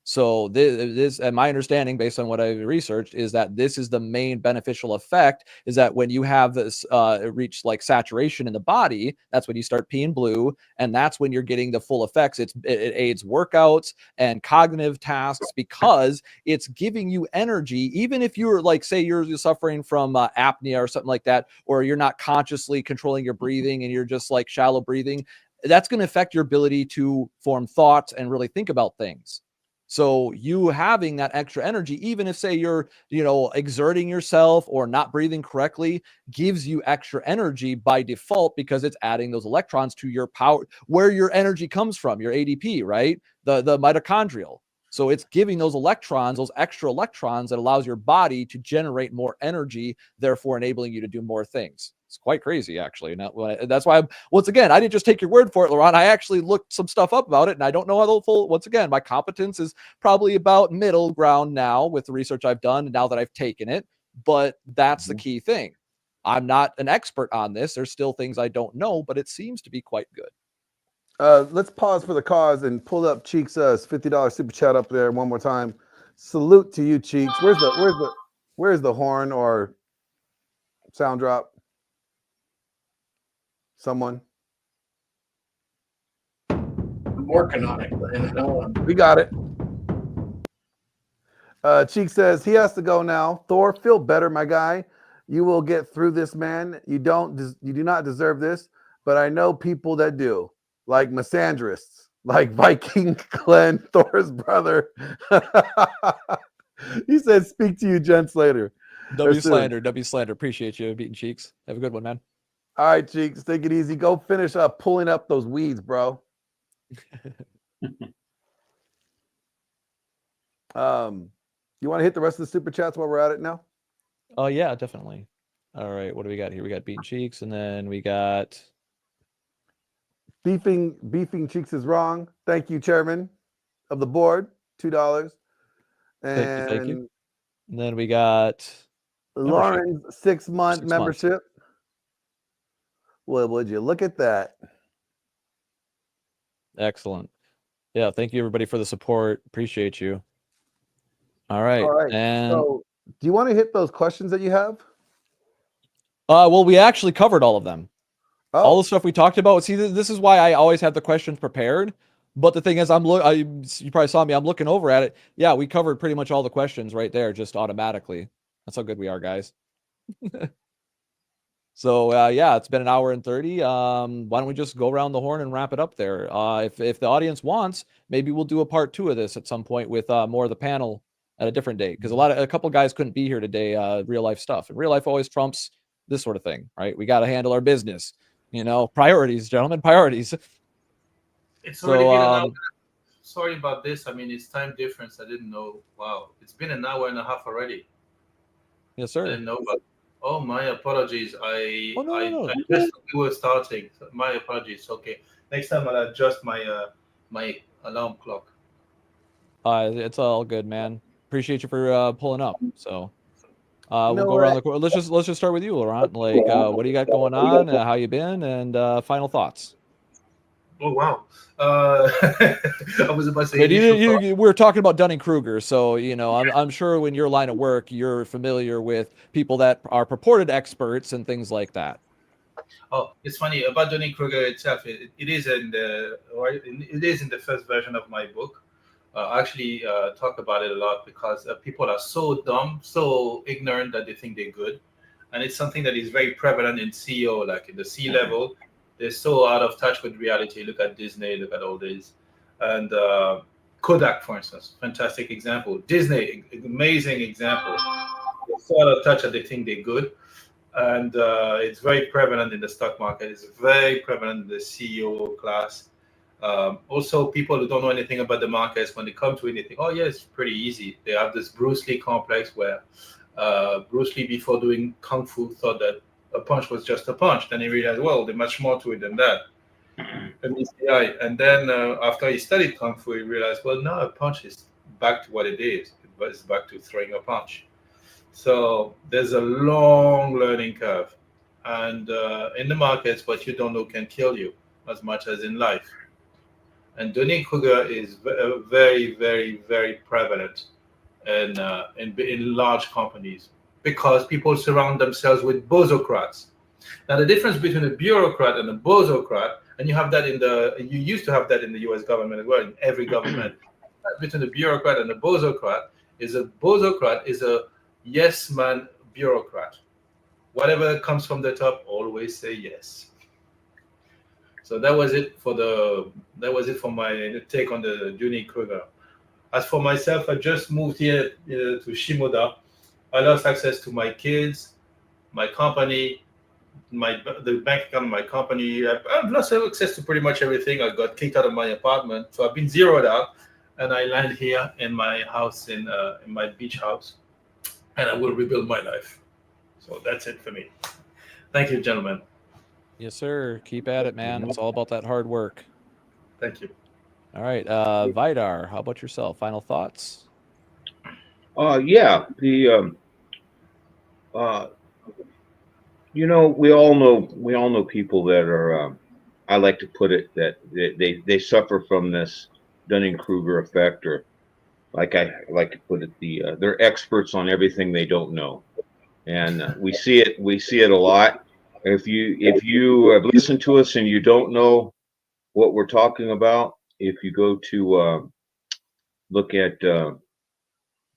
So this, and my understanding based on what I researched, is that this is the main beneficial effect, is that when you have this reach like saturation in the body, that's when you start peeing blue, and that's when you're getting the full effects. It aids workouts and cognitive tasks because it's giving you energy, even if you're like, say you're suffering from apnea or something like that, or you're not consciously controlling your breathing and you're just like shallow breathing. That's going to affect your ability to form thoughts and really think about things. So you having that extra energy, even if say you're, exerting yourself or not breathing correctly, gives you extra energy by default because it's adding those electrons to your power, where your energy comes from, your ADP, right? The mitochondrial. So it's giving those electrons, those extra electrons, that allows your body to generate more energy, therefore enabling you to do more things. It's quite crazy, actually. That's why, once again, I didn't just take your word for it, Laurent. I actually looked some stuff up about it, and I don't know how the full. Once again, my competence is probably about middle ground now with the research I've done, and now that I've taken it. But that's the key thing. I'm not an expert on this. There's still things I don't know, but it seems to be quite good. Let's pause for the cause and pull up Cheeks' $50 super chat up there one more time. Salute to you, Cheeks. Where's the horn or sound drop? Someone. Good working on it, and I know We got it. Cheek says he has to go now. Thor, feel better, my guy. You will get through this, man. You do not deserve this, but I know people that do, like misandrists, like Viking Glenn, Thor's brother. He said, "Speak to you, gents, later." W soon. slander, W slander. Appreciate you, Beating Cheeks. Have a good one, man. All right, Cheeks, take it easy. Go finish up pulling up those weeds, bro. You want to hit the rest of the super chats while we're at it now? Oh yeah, definitely. All right, what do we got here? We got Beating Cheeks, and then we got Beefing Cheeks is wrong. Thank you, Chairman of the board. $2. And thank you. And then we got Lauren's 6-month 6 months. membership. Well, would you look at that? Excellent. Yeah, thank you everybody for the support. Appreciate you. All right. And so, do you want to hit those questions that you have? well, we actually covered all of them. Oh. All the stuff we talked about. See, this is why I always have the questions prepared. But the thing is, you probably saw me. I'm looking over at it. Yeah, we covered pretty much all the questions right there, just automatically. That's how good we are, guys. So yeah, it's been an hour and 30. Why don't we just go around the horn and wrap it up there? If the audience wants, maybe we'll do a part 2 of this at some point with more of the panel at a different date, because a couple guys couldn't be here today. Real life stuff, and real life always trumps this sort of thing, right? We got to handle our business. Priorities, gentlemen, priorities. It's already been an hour. Sorry about this. I mean, it's time difference. I didn't know. Wow, it's been an hour and a half already. Yes, sir. I didn't know, but oh, my apologies. No. I just we were starting. My apologies. Okay, next time I'll adjust my my alarm clock. It's all good, man. Appreciate you for pulling up. So we'll go around the. Let's just start with you, Laurent. Like, what do you got going on? How you been? And final thoughts. Oh wow! I was about to say. We were talking about Dunning-Kruger, so I'm sure in your line of work you're familiar with people that are purported experts and things like that. Oh, it's funny about Dunning-Kruger itself. It is in the first version of my book. I actually talk about it a lot because people are so dumb, so ignorant that they think they're good, and it's something that is very prevalent in CEO, like in the C level. They're so out of touch with reality. Look at Disney, look at all this. And Kodak, for instance, fantastic example. Disney, amazing example. They're so out of touch that they think they're good. And it's very prevalent in the stock market. It's very prevalent in the CEO class. Also, people who don't know anything about the markets, when they come to anything, oh, yeah, it's pretty easy. They have this Bruce Lee complex where Bruce Lee, before doing Kung Fu, thought that a punch was just a punch. Then he realized, well, there's much more to it than that. And then after he studied Kung Fu, he realized, well, no, a punch is back to what it is. It's back to throwing a punch. So there's a long learning curve. And in the markets, what you don't know can kill you as much as in life. And Dunning-Kruger is very, very, very prevalent in large companies, because people surround themselves with bozocrats. Now, the difference between a bureaucrat and a bozocrat, and you used to have that in the US government as well, in every government, between a bureaucrat and a bozocrat is a yes man bureaucrat. Whatever comes from the top, always say yes. So that was it for my take on the Dunning-Kruger. As for myself, I just moved here to Shimoda. I lost access to my kids, my company, the bank account of my company. I've lost access to pretty much everything. I got kicked out of my apartment, so I've been zeroed out, and I land here in my house, in my beach house, and I will rebuild my life. So that's it for me. Thank you, gentlemen. Yes, sir. Keep at it, man. It's all about that hard work. Thank you. All right, Vidar, how about yourself? Final thoughts? Yeah, we all know people that are, I like to put it, that they suffer from this Dunning-Kruger effect, or like I like to put it, they're experts on everything they don't know, and we see it a lot. If you have listened to us and you don't know what we're talking about, if you go to look at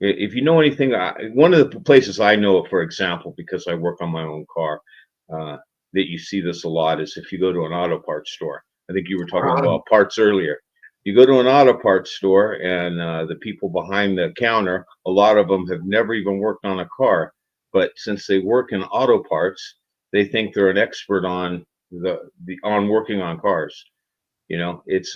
if you know anything, one of the places I know, for example, because I work on my own car, that you see this a lot is if you go to an auto parts store. I think you were talking about parts earlier. You go to an auto parts store, and the people behind the counter, a lot of them have never even worked on a car, but since they work in auto parts, they think they're an expert on on working on cars. You know, it's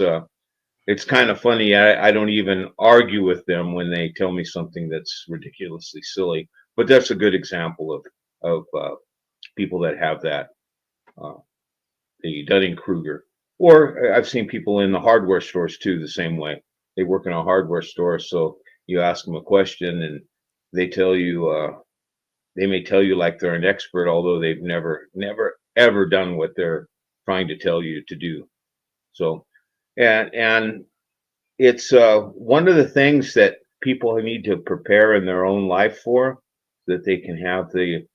kind of funny. I don't even argue with them when they tell me something that's ridiculously silly. But that's a good example of people that have that the Dunning-Kruger. Or I've seen people in the hardware stores too, the same way. They work in a hardware store, so you ask them a question and they tell you. They may tell you like they're an expert, although they've never ever done what they're trying to tell you to do. So, and it's one of the things that people need to prepare in their own life for, that they can have the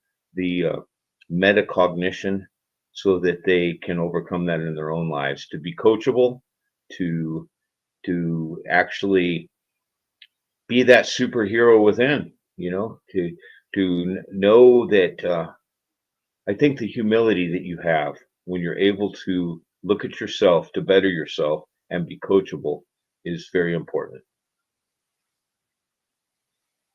metacognition, so that they can overcome that in their own lives. To be coachable, to actually be that superhero within. You know, to know that. I think the humility that you have when you're able to look at yourself to better yourself and be coachable is very important.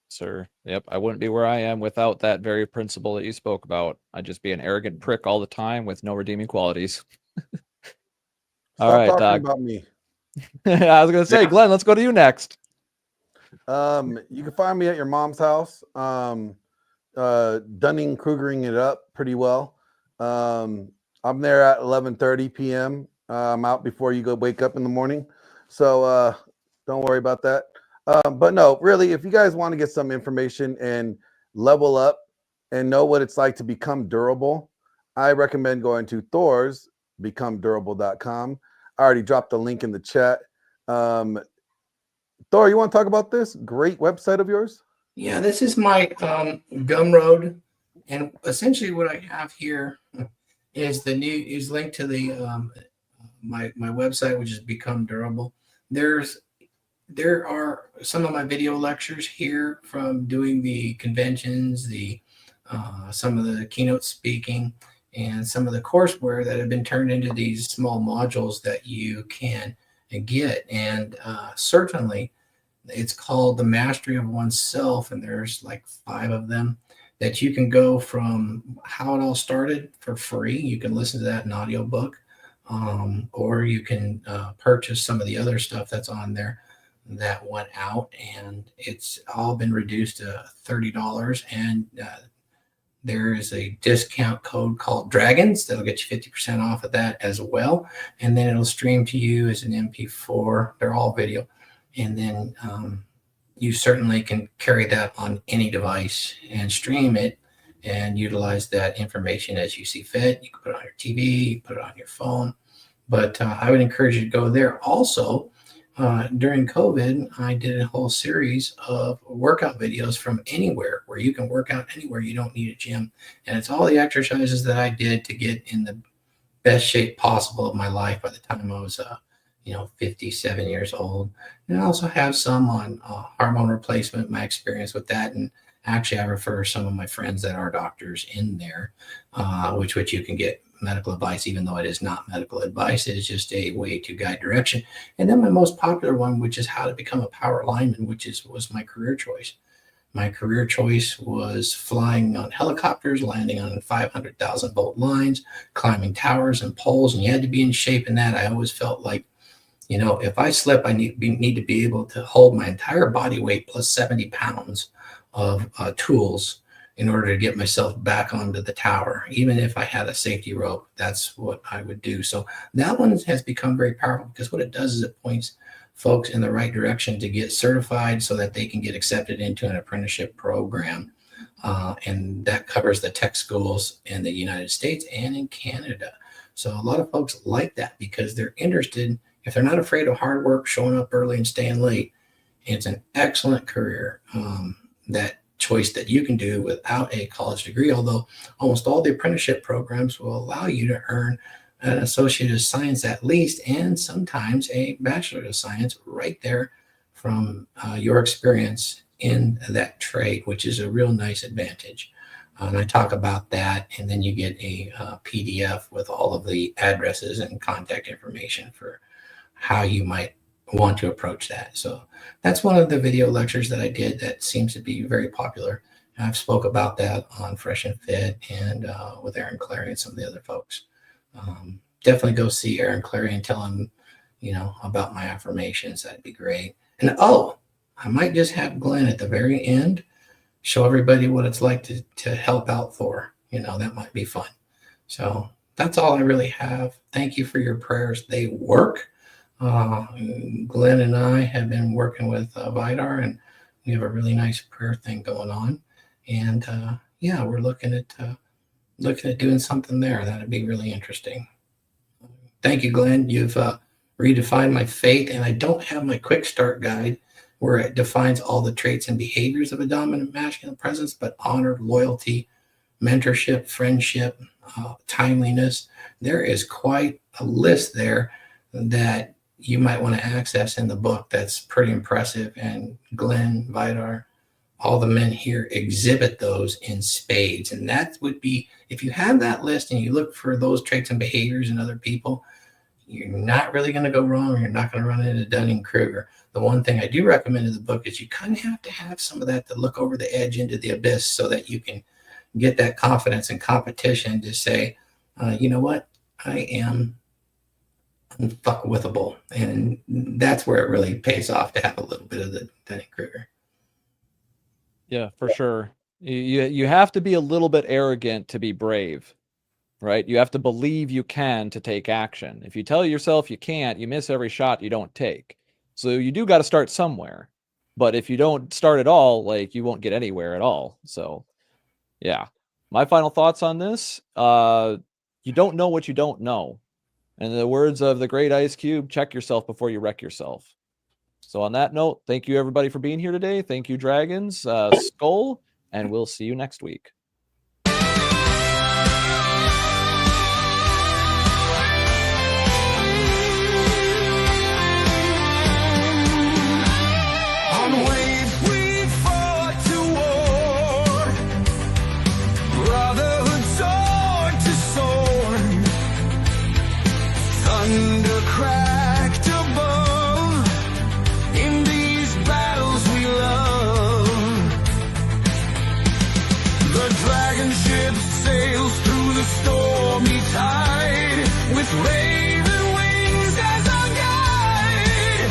Sir. Yep. I wouldn't be where I am without that very principle that you spoke about. I'd just be an arrogant prick all the time with no redeeming qualities. All Stop right, talking about me. I was gonna say, Glenn, let's go to you next. You can find me at your mom's house. Dunning-Krugering it up pretty well. I'm there at 11:30 p.m. I'm out before you go wake up in the morning, so don't worry about that. But no, really, if you guys want to get some information and level up and know what it's like to become durable, I recommend going to Thor's becomedurable.com. I already dropped the link in the chat. Thor, you want to talk about this great website of yours? Yeah, this is my Gumroad, and essentially what I have here is linked to the my website, which is Become Durable. There are some of my video lectures here from doing the conventions, some of the keynote speaking, and some of the courseware that have been turned into these small modules that you can get. And certainly, it's called The Mastery of Oneself, and there's like 5 of them that you can go from how it all started for free. You can listen to that in audiobook, or you can purchase some of the other stuff that's on there that went out, and it's all been reduced to $30. And there is a discount code called Dragons that'll get you 50% off of that as well. And then it'll stream to you as an MP4. They're all video. And then you certainly can carry that on any device and stream it and utilize that information as you see fit. You can put it on your TV, you put it on your phone. But I would encourage you to go there. Also, during COVID, I did a whole series of workout videos from anywhere, where you can work out anywhere. You don't need a gym. And it's all the exercises that I did to get in the best shape possible of my life by the time I was 57 years old. And I also have some on hormone replacement, my experience with that. And actually, I refer some of my friends that are doctors in there, which you can get medical advice, even though it is not medical advice. It is just a way to guide direction. And then my most popular one, which is how to become a power lineman, was my career choice. My career choice was flying on helicopters, landing on 500,000 volt lines, climbing towers and poles, and you had to be in shape in that. I always felt like, if I slip, I need to be able to hold my entire body weight plus 70 pounds of tools in order to get myself back onto the tower. Even if I had a safety rope, that's what I would do. So that one has become very powerful, because what it does is it points folks in the right direction to get certified so that they can get accepted into an apprenticeship program. And that covers the tech schools in the United States and in Canada. So a lot of folks like that because they're interested. If they're not afraid of hard work, showing up early and staying late, it's an excellent career. That choice that you can do without a college degree, although almost all the apprenticeship programs will allow you to earn an Associate of Science at least, and sometimes a Bachelor of Science right there from your experience in that trade, which is a real nice advantage. And I talk about that, and then you get a PDF with all of the addresses and contact information for how you might want to approach that. So that's one of the video lectures that I did that seems to be very popular. I've spoke about that on Fresh and Fit and with Aaron Clary and some of the other folks. Definitely go see Aaron Clary and tell him, you know, about my affirmations. That'd be great. And I might just have Glenn at the very end show everybody what it's like to help out Thor. You know, that might be fun. So that's all I really have. Thank you for your prayers. They work. Glenn and I have been working with Vidar, and we have a really nice prayer thing going on. And yeah, we're looking at doing something there. That'd be really interesting. Thank you, Glenn. You've redefined my faith, and I don't have my quick start guide where it defines all the traits and behaviors of a dominant masculine presence, but honor, loyalty, mentorship, friendship, timeliness. There is quite a list there that you might want to access in the book. That's pretty impressive. And Glenn, Vidar, all the men here exhibit those in spades. And that would be, if you have that list and you look for those traits and behaviors in other people, you're not really going to go wrong, or you're not going to run into Dunning-Kruger. The one thing I do recommend in the book is you kind of have to have some of that to look over the edge into the abyss so that you can get that confidence and competition to say, you know what, I am unfuckwithable. And that's where it really pays off to have a little bit of the Dunning-Kruger. Yeah, for sure. You have to be a little bit arrogant to be brave, right? You have to believe you can to take action. If you tell yourself you can't, you miss every shot you don't take. So you do got to start somewhere. But if you don't start at all, like, you won't get anywhere at all. So yeah, my final thoughts on this, you don't know what you don't know. And in the words of the great Ice Cube, check yourself before you wreck yourself. So on that note, thank you everybody for being here today. Thank you, Dragons, Skull, and we'll see you next week. On waves we fought to war, brotherhood sword to sword, thunder cracked above. In these battles we love, the dragon ship sails through the stormy tide with raven wings as our guide.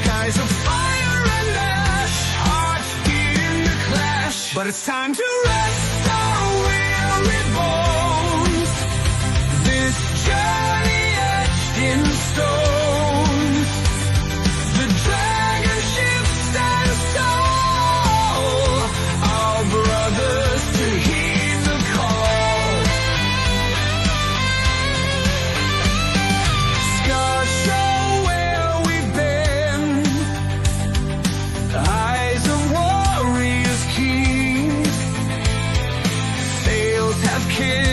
Skies of fire and ash, hearts beating the clash. But it's time to rest our weary bones, this journey etched in stone. The dragon ship stands tall, our brothers to heed the call. Scars show where we've been, eyes of warriors keen, sails have killed